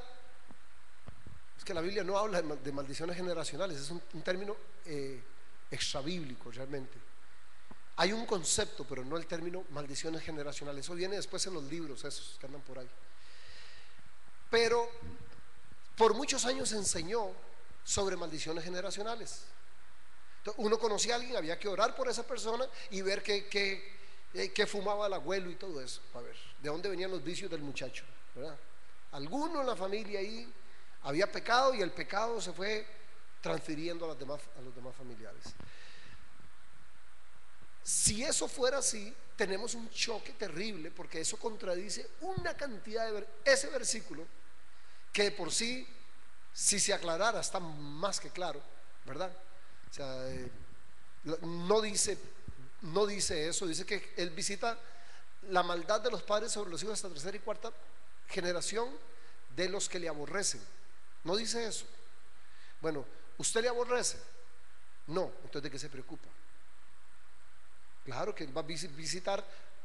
es que la Biblia no habla de maldiciones generacionales, es un término extrabíblico realmente. Hay un concepto, pero no el término maldiciones generacionales. Eso viene después en los libros esos que andan por ahí. Pero por muchos años se enseñó sobre maldiciones generacionales. Entonces, uno conocía a alguien, había que orar por esa persona y ver que fumaba el abuelo y todo eso, a ver de dónde venían los vicios del muchacho, ¿verdad? Alguno en la familia ahí había pecado y el pecado se fue transfiriendo a los demás familiares. Si eso fuera así, tenemos un choque terrible, porque eso contradice una cantidad de ese versículo que de por sí, si se aclarara, está más que claro, ¿verdad? O sea, no dice eso, dice que él visita la maldad de los padres sobre los hijos hasta tercera y cuarta generación de los que le aborrecen. No dice eso. Bueno, ¿usted le aborrece? No, entonces ¿de qué se preocupa? Claro que va a visitar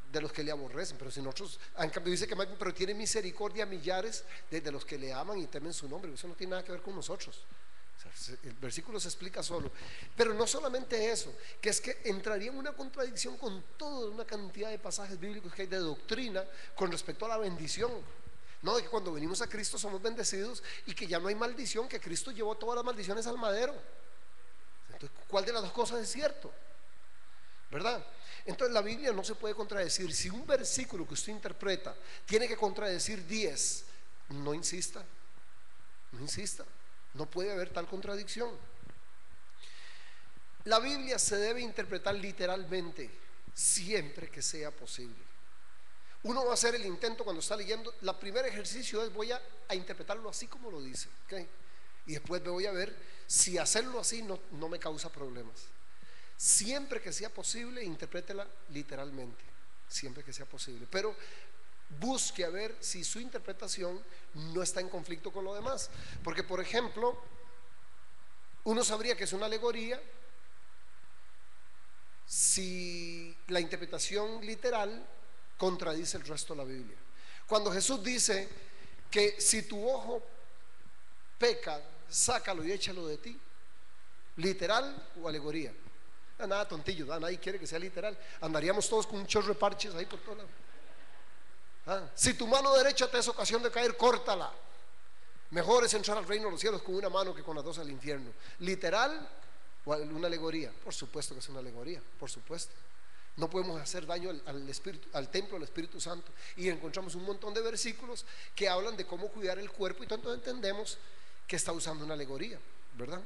de los que le aborrecen, pero si nosotros, en cambio dice que pero tiene misericordia a millares de los que le aman y temen su nombre. Eso no tiene nada que ver con nosotros. O sea, el versículo se explica solo. Pero no solamente eso, que es que entraría en una contradicción con toda una cantidad de pasajes bíblicos que hay de doctrina con respecto a la bendición. No, de que cuando venimos a Cristo somos bendecidos y que ya no hay maldición, que Cristo llevó todas las maldiciones al madero. Entonces, ¿cuál de las dos cosas es cierto? ¿Verdad? Entonces la Biblia no se puede contradecir. Si un versículo que usted interpreta tiene que contradecir 10, no insista, no puede haber tal contradicción. La Biblia se debe interpretar literalmente siempre que sea posible. Uno va a hacer el intento cuando está leyendo. El primer ejercicio es voy a interpretarlo así como lo dice, ¿okay? Y después me voy a ver si hacerlo así no me causa problemas. Siempre que sea posible, interprétela literalmente, siempre que sea posible, pero busque a ver si su interpretación no está en conflicto con lo demás. Porque, por ejemplo, uno sabría que es una alegoría si la interpretación literal contradice el resto de la Biblia. Cuando Jesús dice que si tu ojo peca, sácalo y échalo de ti, ¿literal o alegoría? Nada tontillo, nadie quiere que sea literal. Andaríamos todos con un chorro de parches ahí por todos lados. Si tu mano derecha te es ocasión de caer, córtala. Mejor es entrar al reino de los cielos con una mano que con las dos al infierno. ¿Literal o una alegoría? Por supuesto que es una alegoría, por supuesto. No podemos hacer daño al Espíritu, al templo del Espíritu Santo. Y encontramos un montón de versículos que hablan de cómo cuidar el cuerpo, y tanto entendemos que está usando una alegoría, ¿verdad?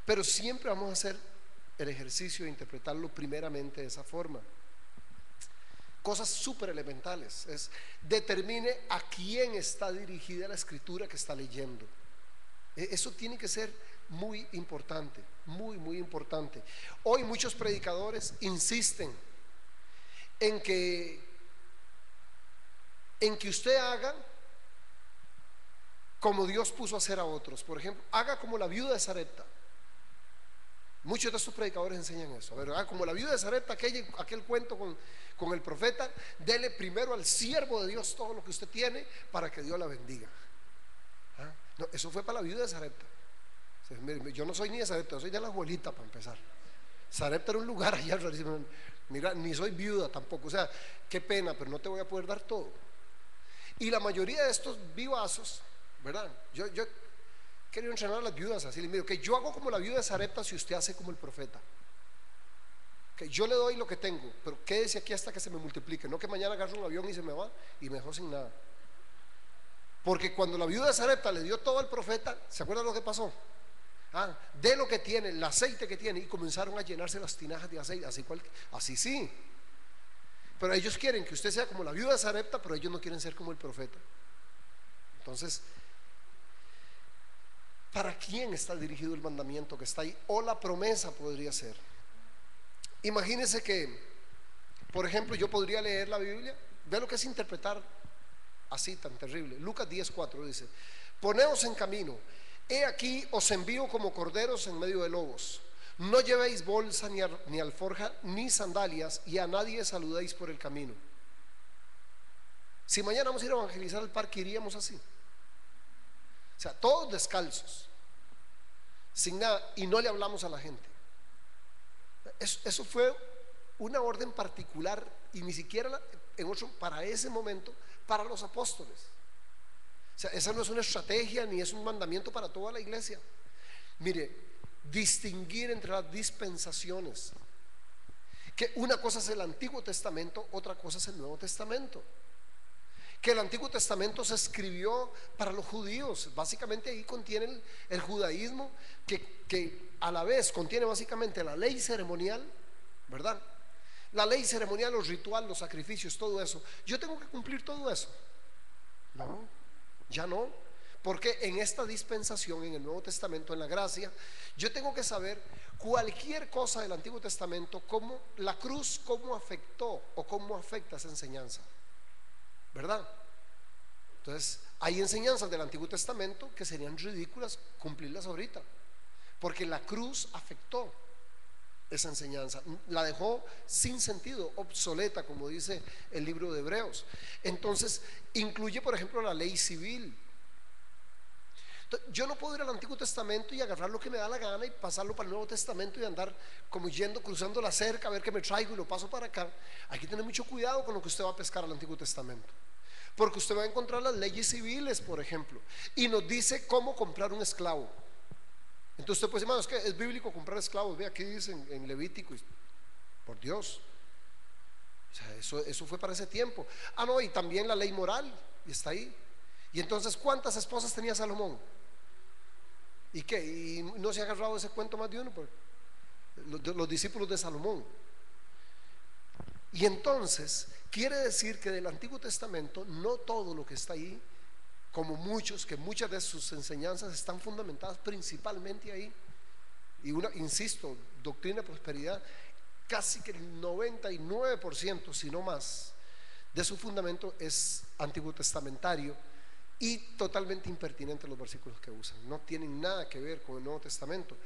Pero siempre vamos a hacer el ejercicio de interpretarlo primeramente de esa forma. Cosas súper elementales es: determine a quién está dirigida la escritura que está leyendo. Eso tiene que ser muy importante, muy importante. Hoy muchos predicadores insisten en que usted haga como Dios puso a hacer a otros. Por ejemplo, haga como la viuda de Sarepta. Muchos de estos predicadores enseñan eso. A ver, como la viuda de Sarepta, aquel cuento con el profeta: dele primero al siervo de Dios todo lo que usted tiene para que Dios la bendiga. No, eso fue para la viuda de Sarepta. Yo no soy ni de Sarepta, yo soy de la abuelita, para empezar. Sarepta era un lugar allá, mira, ni soy viuda tampoco. O sea, qué pena, pero no te voy a poder dar todo. Y la mayoría de estos vivazos, ¿verdad? Yo quería entrenar a las viudas así. Les digo que yo hago como la viuda de Sarepta si usted hace como el profeta. que yo le doy lo que tengo, pero quédese aquí hasta que se me multiplique, no que mañana agarre un avión y se me va y me dejó sin nada. Porque cuando la viuda de Sarepta le dio todo al profeta, ¿se acuerdan lo que pasó? De lo que tiene, el aceite que tiene, y comenzaron a llenarse las tinajas de aceite, así sí. Pero ellos quieren que usted sea como la viuda de Sarepta, pero ellos no quieren ser como el profeta. Entonces, ¿para quién está dirigido el mandamiento que está ahí? O la promesa podría ser. Imagínense que, por ejemplo, yo podría leer la Biblia. Ve lo que es interpretar así tan terrible. Lucas 10:4 dice: poneos en camino, he aquí os envío como corderos en medio de lobos. No llevéis bolsa ni alforja ni sandalias, y a nadie saludéis por el camino. Si mañana vamos a ir a evangelizar al parque, iríamos así. O sea, todos descalzos, sin nada, y no le hablamos a la gente. Eso fue una orden particular, y ni siquiera para ese momento, para los apóstoles. O sea, esa no es una estrategia ni es un mandamiento para toda la iglesia. Mire, distinguir entre las dispensaciones, que una cosa es el Antiguo Testamento, otra cosa es el Nuevo Testamento. Que el Antiguo Testamento se escribió para los judíos, básicamente ahí contiene el judaísmo, que a la vez contiene básicamente la ley ceremonial, ¿verdad? La ley ceremonial, los rituales, los sacrificios, todo eso. Yo tengo que cumplir todo eso. No, ya no. Porque en esta dispensación, en el Nuevo Testamento, en la gracia, yo tengo que saber cualquier cosa del Antiguo Testamento, cómo la cruz, cómo afectó o cómo afecta esa enseñanza, ¿verdad? Entonces, hay enseñanzas del Antiguo Testamento que serían ridículas cumplirlas ahorita, porque la cruz afectó esa enseñanza, la dejó sin sentido, obsoleta, como dice el libro de Hebreos. Entonces, incluye, por ejemplo, la ley civil. Yo no puedo ir al Antiguo Testamento y agarrar lo que me da la gana y pasarlo para el Nuevo Testamento y andar como yendo, cruzando la cerca, a ver qué me traigo y lo paso para acá. Hay que tener mucho cuidado con lo que usted va a pescar al Antiguo Testamento, porque usted va a encontrar las leyes civiles, por ejemplo, y nos dice cómo comprar un esclavo. Entonces usted puede decir: hermano, es que es bíblico comprar esclavos. Ve, aquí dice en Levítico. Por Dios, o sea, eso fue para ese tiempo. No, y también la ley moral, y está ahí. Y entonces, ¿cuántas esposas tenía Salomón? ¿Y qué? ¿Y no se ha agarrado ese cuento más de uno? Los discípulos de Salomón. Y entonces quiere decir que del Antiguo Testamento no todo lo que está ahí, como que muchas de sus enseñanzas están fundamentadas principalmente ahí. Y insisto, doctrina de prosperidad, casi que el 99%, si no más, de su fundamento es antiguo testamentario y totalmente impertinente los versículos que usan. No tienen nada que ver con el Nuevo Testamento.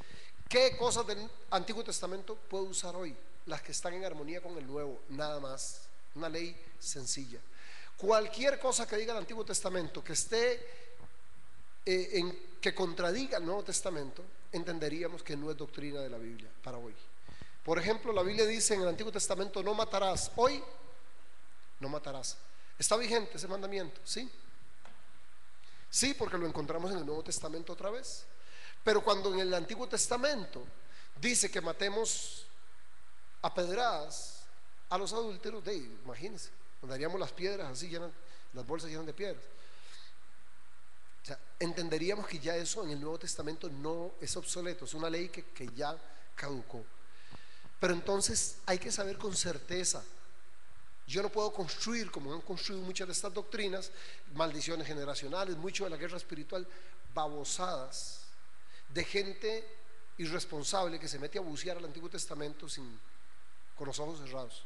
¿Qué cosas del Antiguo Testamento puedo usar hoy? Las que están en armonía con el Nuevo, nada más. Una ley sencilla. Cualquier cosa que diga el Antiguo Testamento que esté que contradiga el Nuevo Testamento, entenderíamos que no es doctrina de la Biblia para hoy. Por ejemplo, la Biblia dice en el Antiguo Testamento: no matarás. Hoy no matarás. ¿Está vigente ese mandamiento? Sí. Sí, porque lo encontramos en el Nuevo Testamento otra vez. Pero cuando en el Antiguo Testamento dice que matemos a pedradas a los adúlteros, imagínense, andaríamos las piedras así llenas, las bolsas llenas de piedras. O sea, entenderíamos que ya eso en el Nuevo Testamento no es obsoleto, es una ley que ya caducó. Pero entonces hay que saber con certeza. Yo no puedo construir, como han construido muchas de estas doctrinas, maldiciones generacionales, mucho de la guerra espiritual, babosadas de gente irresponsable que se mete a bucear al Antiguo Testamento con los ojos cerrados.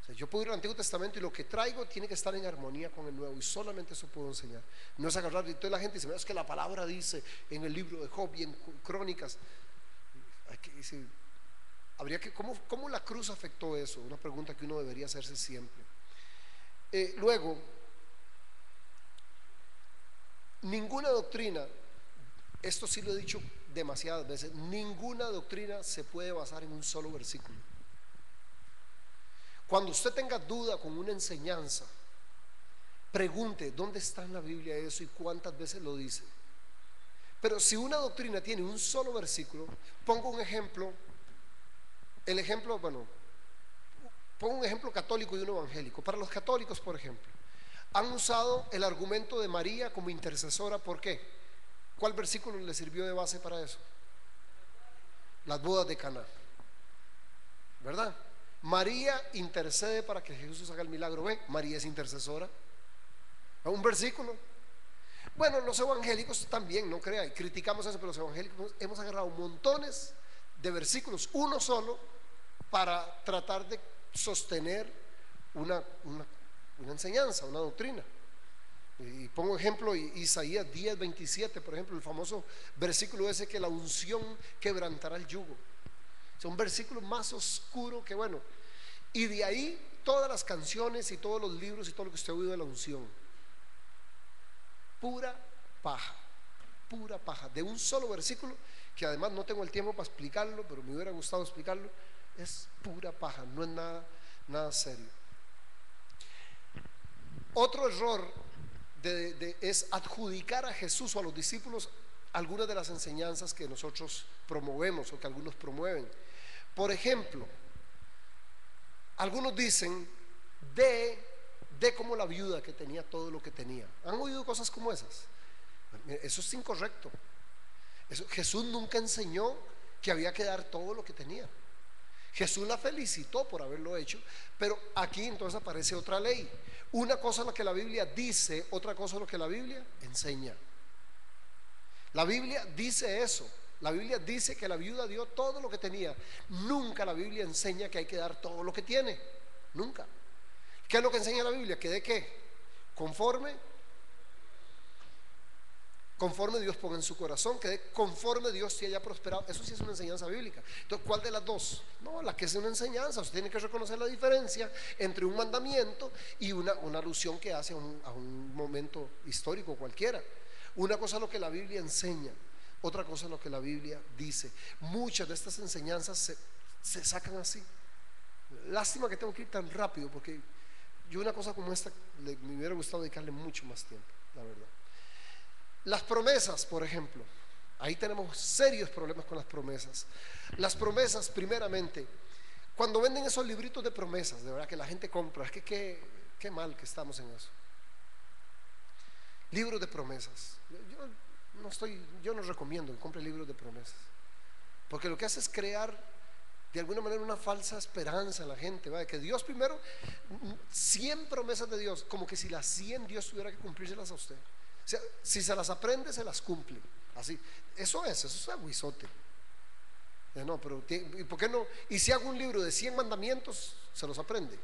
O sea, yo puedo ir al Antiguo Testamento y lo que traigo tiene que estar en armonía con el Nuevo, y solamente eso puedo enseñar. No es agarrar, y toda la gente dice: es que la palabra dice en el libro de Job y en Crónicas. ¿Cómo la cruz afectó eso? Una pregunta que uno debería hacerse siempre. Luego, ninguna doctrina, esto sí lo he dicho demasiadas veces, ninguna doctrina se puede basar en un solo versículo. Cuando usted tenga duda con una enseñanza, pregunte: ¿dónde está en la Biblia eso y cuántas veces lo dice? Pero si una doctrina tiene un solo versículo, pongo un ejemplo. El ejemplo, pongo un ejemplo católico y uno evangélico. Para los católicos, por ejemplo, han usado el argumento de María como intercesora. ¿Por qué? ¿Cuál versículo le sirvió de base para eso? Las bodas de Caná, ¿verdad? María intercede para que Jesús haga el milagro. ¿Ve? María es intercesora. Un versículo. Bueno, los evangélicos también, no crea, y criticamos eso, pero los evangélicos hemos agarrado montones de versículos, uno solo, para tratar de sostener una enseñanza, una doctrina. Y pongo ejemplo Isaías 10:27, por ejemplo, el famoso versículo ese, que la unción quebrantará el yugo. Es un versículo más oscuro que bueno. Y de ahí todas las canciones y todos los libros y todo lo que usted ha oído de la unción. Pura paja, de un solo versículo, que además no tengo el tiempo para explicarlo, pero me hubiera gustado explicarlo. Es pura paja, no es nada serio. Otro error es adjudicar a Jesús o a los discípulos algunas de las enseñanzas que nosotros promovemos o que algunos promueven. Por ejemplo, algunos dicen de como la viuda que tenía todo lo que tenía. ¿Han oído cosas como esas? Eso es incorrecto. Jesús nunca enseñó que había que dar todo lo que tenía. Jesús la felicitó por haberlo hecho, pero aquí entonces aparece otra ley. Una cosa es lo que la Biblia dice, otra cosa es lo que la Biblia enseña. La Biblia dice eso. La Biblia dice que la viuda dio todo lo que tenía. Nunca la Biblia enseña que hay que dar todo lo que tiene. Nunca. ¿Qué es lo que enseña la Biblia? ¿Que de qué? Conforme Dios ponga en su corazón, que conforme Dios te haya prosperado. Eso sí es una enseñanza bíblica. Entonces, ¿cuál de las dos? No, la que es una enseñanza. Usted tiene que reconocer la diferencia entre un mandamiento y una alusión que hace a un momento histórico cualquiera. Una cosa es lo que la Biblia enseña, otra cosa es lo que la Biblia dice. Muchas de estas enseñanzas se sacan así. Lástima que tengo que ir tan rápido, porque yo una cosa como esta me hubiera gustado dedicarle mucho más tiempo, la verdad. Las promesas, por ejemplo, ahí tenemos serios problemas con las promesas. Las promesas, primeramente, cuando venden esos libritos de promesas, de verdad que la gente compra, es que qué mal que estamos en eso. Libros de promesas. Yo no recomiendo que compre libros de promesas, porque lo que hace es crear de alguna manera una falsa esperanza en la gente, ¿va? Que Dios primero, 100 promesas de Dios, como que si las 100 Dios tuviera que cumplírselas a usted. O sea, si se las aprende, se las cumple. Así, eso es aguizote. No, pero ¿y por qué no? Y si hago un libro de 100 mandamientos, se los aprende.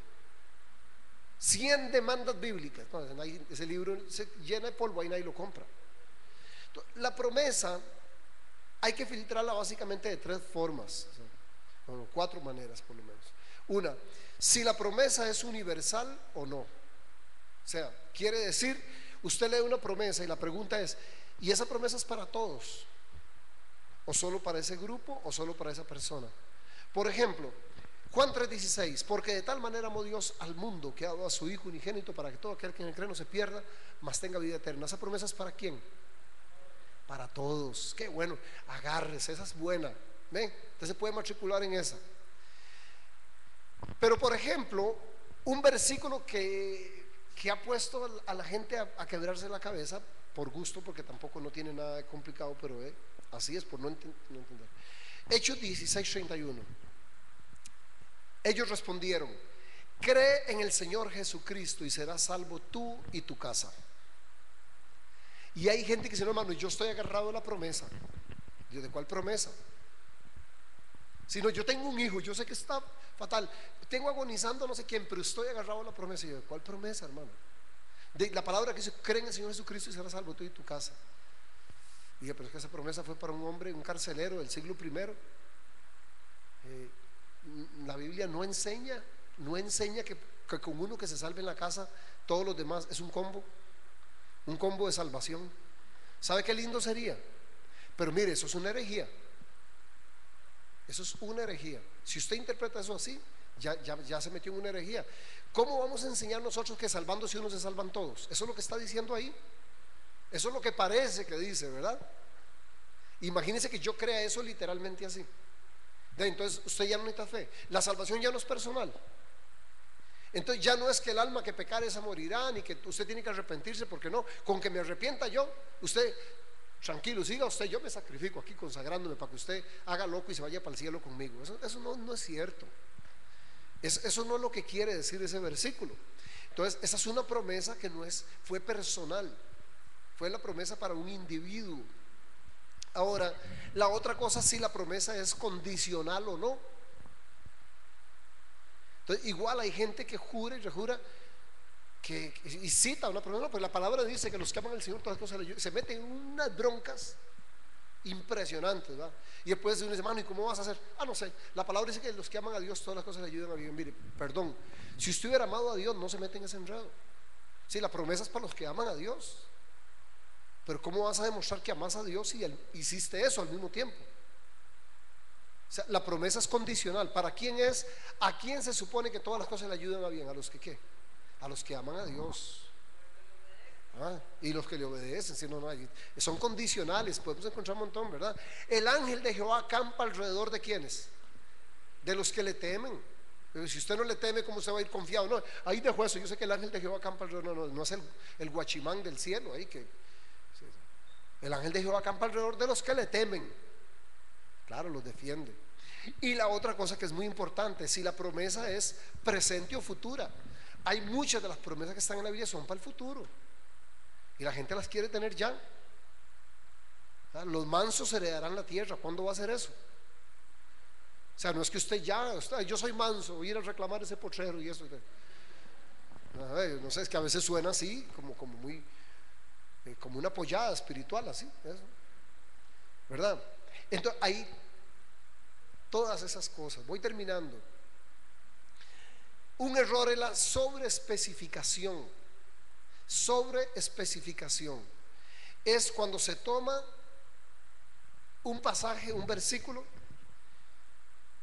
100 demandas bíblicas. No, ese libro se llena de polvo, ahí nadie lo compra. Entonces, la promesa hay que filtrarla básicamente de 3 formas. Bueno, 4 maneras por lo menos. Una, si la promesa es universal o no. O sea, quiere decir, usted lee una promesa y la pregunta es, ¿y esa promesa es para todos? ¿O solo para ese grupo o solo para esa persona? Por ejemplo, Juan 3:16, porque de tal manera amó Dios al mundo que ha dado a su Hijo unigénito para que todo aquel que en él cree no se pierda, mas tenga vida eterna. ¿Esa promesa es para quién? Para todos. Qué bueno, agárrese, esa es buena. ¿Ven? Usted se puede matricular en esa. Pero por ejemplo, un versículo que ha puesto a la gente a quebrarse la cabeza, por gusto, porque tampoco no tiene nada de complicado, pero así es, por no entender. Hechos 16:31. Ellos respondieron: cree en el Señor Jesucristo y serás salvo tú y tu casa. Y hay gente que dice: no, hermano, yo estoy agarrado a la promesa. ¿De cuál promesa? Si no, yo tengo un hijo, yo sé que está fatal, tengo agonizando no sé quién, pero estoy agarrado a la promesa. Y yo: ¿de cuál promesa, hermano? De la palabra que dice: cree en el Señor Jesucristo y serás salvo tú y tu casa. Y dije: pero es que esa promesa fue para un hombre, un carcelero del siglo I. La Biblia no enseña que con uno que se salve en la casa, todos los demás es un combo de salvación. ¿Sabe qué lindo sería? Pero mire, eso es una herejía. Eso es una herejía. Si usted interpreta eso así, ya se metió en una herejía. ¿Cómo vamos a enseñar nosotros que salvándose uno se salvan todos? Eso es lo que está diciendo ahí. Eso es lo que parece que dice, ¿verdad? Imagínese que yo crea eso literalmente así. Entonces usted ya no necesita fe. La salvación ya no es personal. Entonces ya no es que el alma que pecare esa morirá, ni que usted tiene que arrepentirse, porque no, con que me arrepienta yo, usted tranquilo, siga usted, yo me sacrifico aquí consagrándome para que usted haga loco y se vaya para el cielo conmigo. Eso no es cierto. Eso no es lo que quiere decir ese versículo. Entonces esa es una promesa que fue personal, fue la promesa para un individuo. Ahora, la otra cosa, si la promesa es condicional o no. Entonces igual hay gente que jura y rejura y cita una promesa, pues la palabra dice que los que aman al Señor todas las cosas le ayudan. Se meten en unas broncas impresionantes, ¿verdad? Y después uno dice, mano, ¿y cómo vas a hacer? No sé, la palabra dice que los que aman a Dios todas las cosas le ayudan a bien. Mire, perdón, si usted hubiera amado a Dios, no se mete en ese enredo. Sí, la promesa es para los que aman a Dios, pero ¿cómo vas a demostrar que amas a Dios y hiciste eso al mismo tiempo? O sea, la promesa es condicional. ¿Para quién es? ¿A quién se supone que todas las cosas le ayudan a bien? ¿A los que qué? A los que aman a Dios. Y los que le obedecen, si no, son condicionales. Podemos encontrar un montón, ¿verdad? El ángel de Jehová acampa alrededor de ¿quiénes? De los que le temen. Pero si usted no le teme, ¿cómo se va a ir confiado? No, ahí dejo eso. Yo sé que el ángel de Jehová acampa alrededor. No es el guachimán del cielo ahí que. El ángel de Jehová acampa alrededor de los que le temen. Claro, los defiende. Y la otra cosa que es muy importante, si la promesa es presente o futura. Hay muchas de las promesas que están en la Biblia son para el futuro y la gente las quiere tener ya. Los mansos heredarán la tierra. ¿Cuándo va a ser eso? O sea, no es que usted yo soy manso, voy a ir a reclamar ese potrero y eso. No sé, es que a veces suena así, como muy como una pollada espiritual, así, eso, ¿verdad? Entonces hay todas esas cosas. Voy terminando. Un error es la sobreespecificación. Sobreespecificación es cuando se toma un pasaje, un versículo,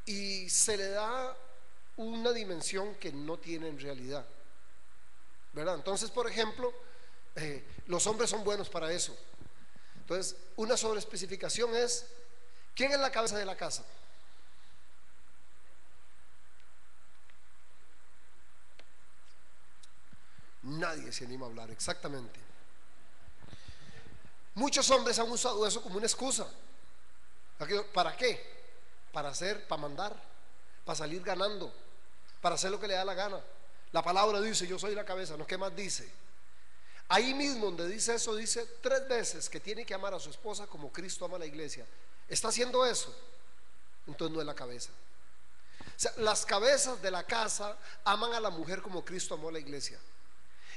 y se le da una dimensión que no tiene en realidad, ¿verdad? Entonces, por ejemplo, los hombres son buenos para eso. Entonces, una sobreespecificación es: ¿quién es la cabeza de la casa? Nadie se anima a hablar, exactamente. Muchos hombres han usado eso como una excusa. ¿Para qué? Para mandar, para salir ganando, para hacer lo que le da la gana. La palabra dice: yo soy la cabeza. ¿No? ¿Qué más dice? Ahí mismo donde dice eso, dice 3 veces que tiene que amar a su esposa como Cristo ama a la iglesia. ¿Está haciendo eso? Entonces no es la cabeza. O sea, las cabezas de la casa aman a la mujer como Cristo amó a la iglesia.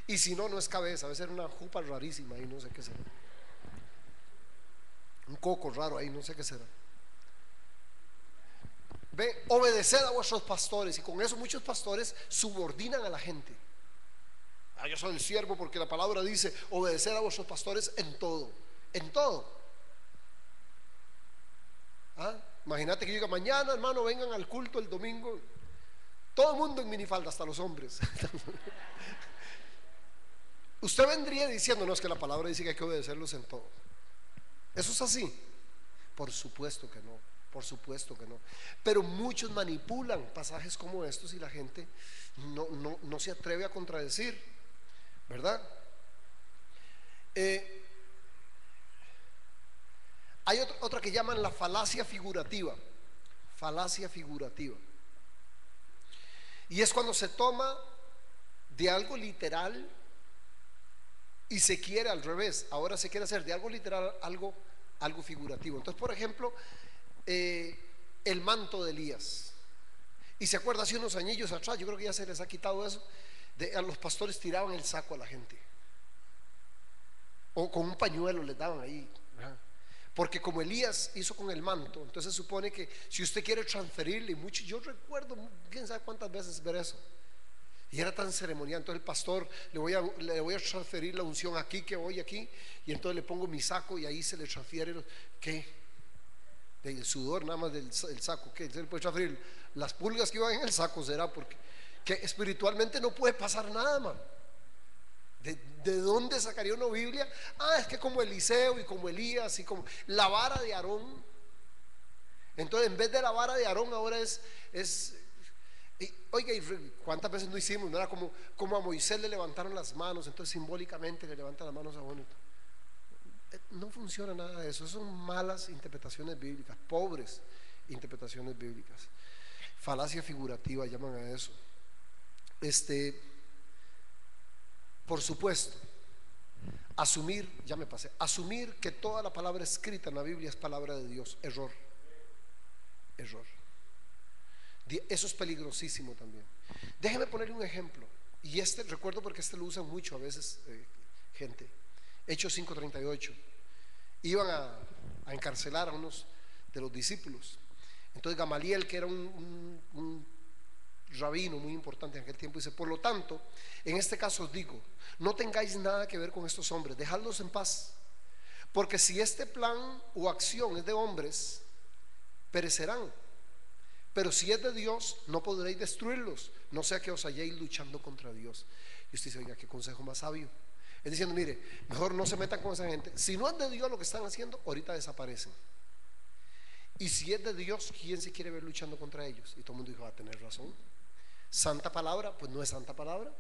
Y si no, no es cabeza. Debe ser una jupa rarísima ahí, no sé qué será. Un coco raro ahí, no sé qué será. Ve, obedeced a vuestros pastores. Y con eso muchos pastores subordinan a la gente. Yo soy el siervo porque la palabra dice: obedeced a vuestros pastores en todo. En todo. Imagínate que yo diga: mañana, hermano, vengan al culto el domingo. Todo el mundo en minifalda, hasta los hombres. Usted vendría diciendo: no, es que la palabra dice que hay que obedecerlos en todo. ¿Eso es así? Por supuesto que no. Por supuesto que no. Pero muchos manipulan pasajes como estos y la gente no se atreve a contradecir, ¿verdad? Hay otra que llaman la falacia figurativa. Falacia figurativa. Y es cuando se toma de algo literal y se quiere al revés. Ahora se quiere hacer de algo literal algo figurativo. Entonces, por ejemplo, el manto de Elías. Y se acuerda, hace unos añillos atrás, yo creo que ya se les ha quitado eso, a los pastores tiraban el saco a la gente, o con un pañuelo les daban ahí, ¿verdad? Porque como Elías hizo con el manto, entonces se supone que si usted quiere transferirle mucho, yo recuerdo quién sabe cuántas veces ver eso, y era tan ceremonial. Entonces el pastor: le voy a transferir la unción aquí, que voy aquí, y entonces le pongo mi saco y ahí se le transfiere. ¿Qué? Del sudor nada más del saco. ¿Qué? Se le puede transferir las pulgas que iban en el saco, será, porque que espiritualmente no puede pasar nada, man. ¿De dónde sacaría una Biblia? Es que como Eliseo y como Elías y como la vara de Aarón. Entonces, en vez de la vara de Aarón, ahora es Y, oiga, ¿cuántas veces no hicimos? No era como a Moisés le levantaron las manos, entonces simbólicamente le levantan las manos a uno. No funciona nada de eso. Son malas interpretaciones bíblicas, pobres interpretaciones bíblicas. Falacia figurativa llaman a eso. Por supuesto, asumir que toda la palabra escrita en la Biblia es palabra de Dios, error. Eso es peligrosísimo también. Déjeme ponerle un ejemplo. Y recuerdo porque lo usan mucho a veces, gente. Hechos 5:38. Iban a encarcelar a unos de los discípulos. Entonces Gamaliel, que era un rabino muy importante en aquel tiempo, dice: por lo tanto, en este caso os digo, no tengáis nada que ver con estos hombres, dejadlos en paz, porque si este plan o acción es de hombres, perecerán, pero si es de Dios, no podréis destruirlos, no sea que os halléis luchando contra Dios. Y usted dice: oiga, qué consejo más sabio. Es diciendo: mire, mejor no se metan con esa gente. Si no es de Dios lo que están haciendo, ahorita desaparecen. Y si es de Dios, ¿quién se quiere ver luchando contra ellos? Y todo el mundo dijo: va a tener razón. Santa palabra, pues no es santa palabra.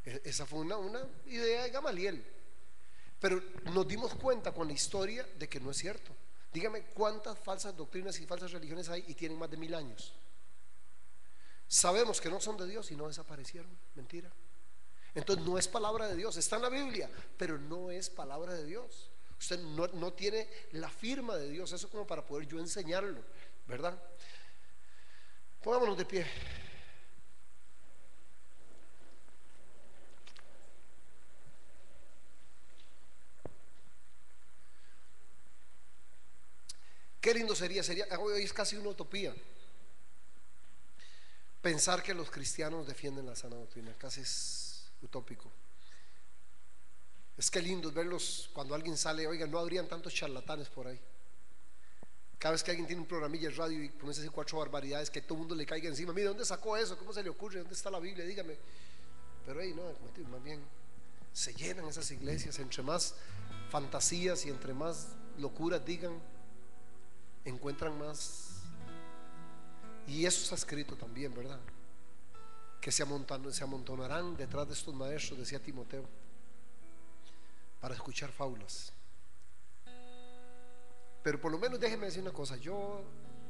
Esa fue una idea de Gamaliel. Pero nos dimos cuenta con la historia de que no es cierto. Dígame cuántas falsas doctrinas y falsas religiones hay y tienen más de 1000 años. Sabemos que no son de Dios y no desaparecieron. Mentira. Entonces no es palabra de Dios. Está en la Biblia, pero no es palabra de Dios. Usted no tiene la firma de Dios. Eso como para poder yo enseñarlo, ¿verdad? Pongámonos de pie. Qué lindo sería, hoy es casi una utopía pensar que los cristianos defienden la sana doctrina, casi es utópico. Es que lindo verlos cuando alguien sale. Oiga, no habrían tantos charlatanes por ahí. Cada vez que alguien tiene un programilla de radio y comienza a decir 4 barbaridades, que todo el mundo le caiga encima: mire, ¿dónde sacó eso? ¿Cómo se le ocurre? ¿Dónde está la Biblia? Dígame. Pero ahí no, más bien se llenan esas iglesias. Entre más fantasías y entre más locuras digan, encuentran más. Y eso está escrito también, ¿verdad? Que se amontonarán detrás de estos maestros, decía Timoteo, para escuchar fábulas. Pero por lo menos déjeme decir una cosa: yo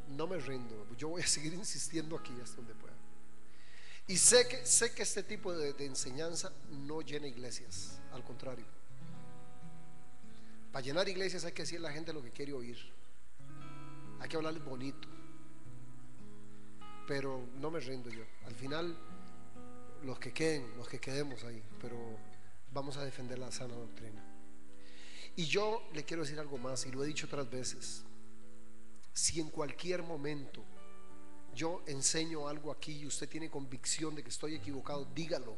no me rindo, yo voy a seguir insistiendo aquí hasta donde pueda. Y sé que este tipo de enseñanza no llena iglesias, al contrario. Para llenar iglesias hay que decirle a la gente lo que quiere oír, hay que hablarles bonito. Pero no me rindo yo. Al final, los que quedemos ahí, pero vamos a defender la sana doctrina. Y yo le quiero decir algo más, y lo he dicho otras veces: si en cualquier momento yo enseño algo aquí y usted tiene convicción de que estoy equivocado, dígalo.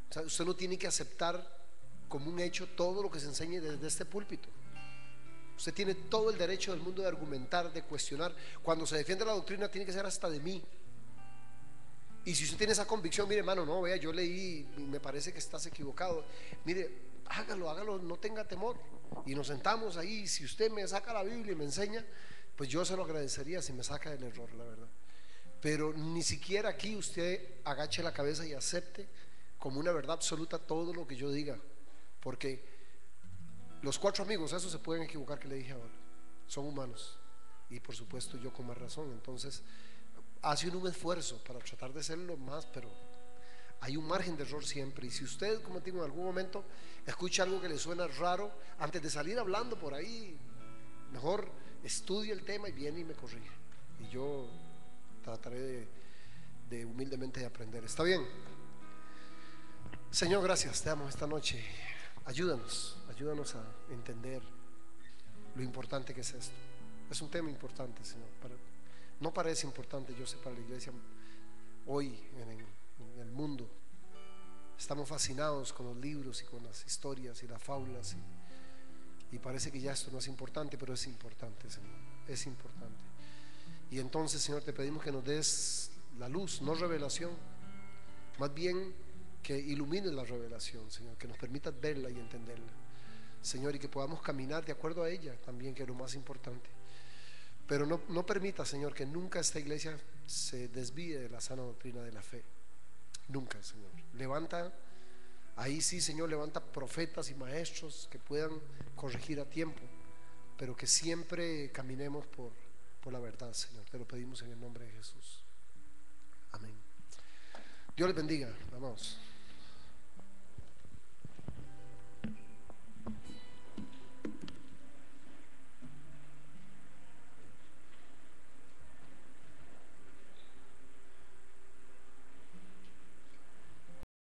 O sea, usted no tiene que aceptar como un hecho todo lo que se enseñe desde este púlpito. Usted tiene todo el derecho del mundo de argumentar, de cuestionar. Cuando se defiende la doctrina tiene que ser hasta de mí. Y si usted tiene esa convicción: mire, hermano, no, vea, yo leí y me parece que estás equivocado, mire, hágalo, no tenga temor. Y nos sentamos ahí. Si usted me saca la Biblia y me enseña, pues yo se lo agradecería si me saca del error, la verdad. Pero ni siquiera aquí usted agache la cabeza y acepte como una verdad absoluta todo lo que yo diga, porque los 4 amigos, esos se pueden equivocar, que le dije ahora, son humanos, y por supuesto yo con más razón. Entonces hace un esfuerzo para tratar de serlo más, pero hay un margen de error siempre. Y si usted, como digo, en algún momento escucha algo que le suena raro, antes de salir hablando por ahí, mejor estudie el tema y viene y me corrige, y yo trataré de humildemente de aprender. ¿Está bien? Señor, gracias, te damos esta noche. Ayúdanos a entender lo importante que es esto. Es un tema importante, Señor. No parece importante, yo sé, para la iglesia hoy en el mundo. Estamos fascinados con los libros y con las historias y las fábulas, y parece que ya esto no es importante, pero es importante, Señor. Es importante. Y entonces, Señor, te pedimos que nos des la luz, no revelación, más bien que ilumines la revelación, Señor, que nos permitas verla y entenderla, Señor, y que podamos caminar de acuerdo a ella también, que es lo más importante. Pero no permita, Señor, que nunca esta iglesia se desvíe de la sana doctrina de la fe. Nunca, Señor. Levanta, ahí sí, Señor, levanta profetas y maestros que puedan corregir a tiempo, pero que siempre caminemos por la verdad, Señor. Te lo pedimos en el nombre de Jesús. Amén. Dios les bendiga, amados.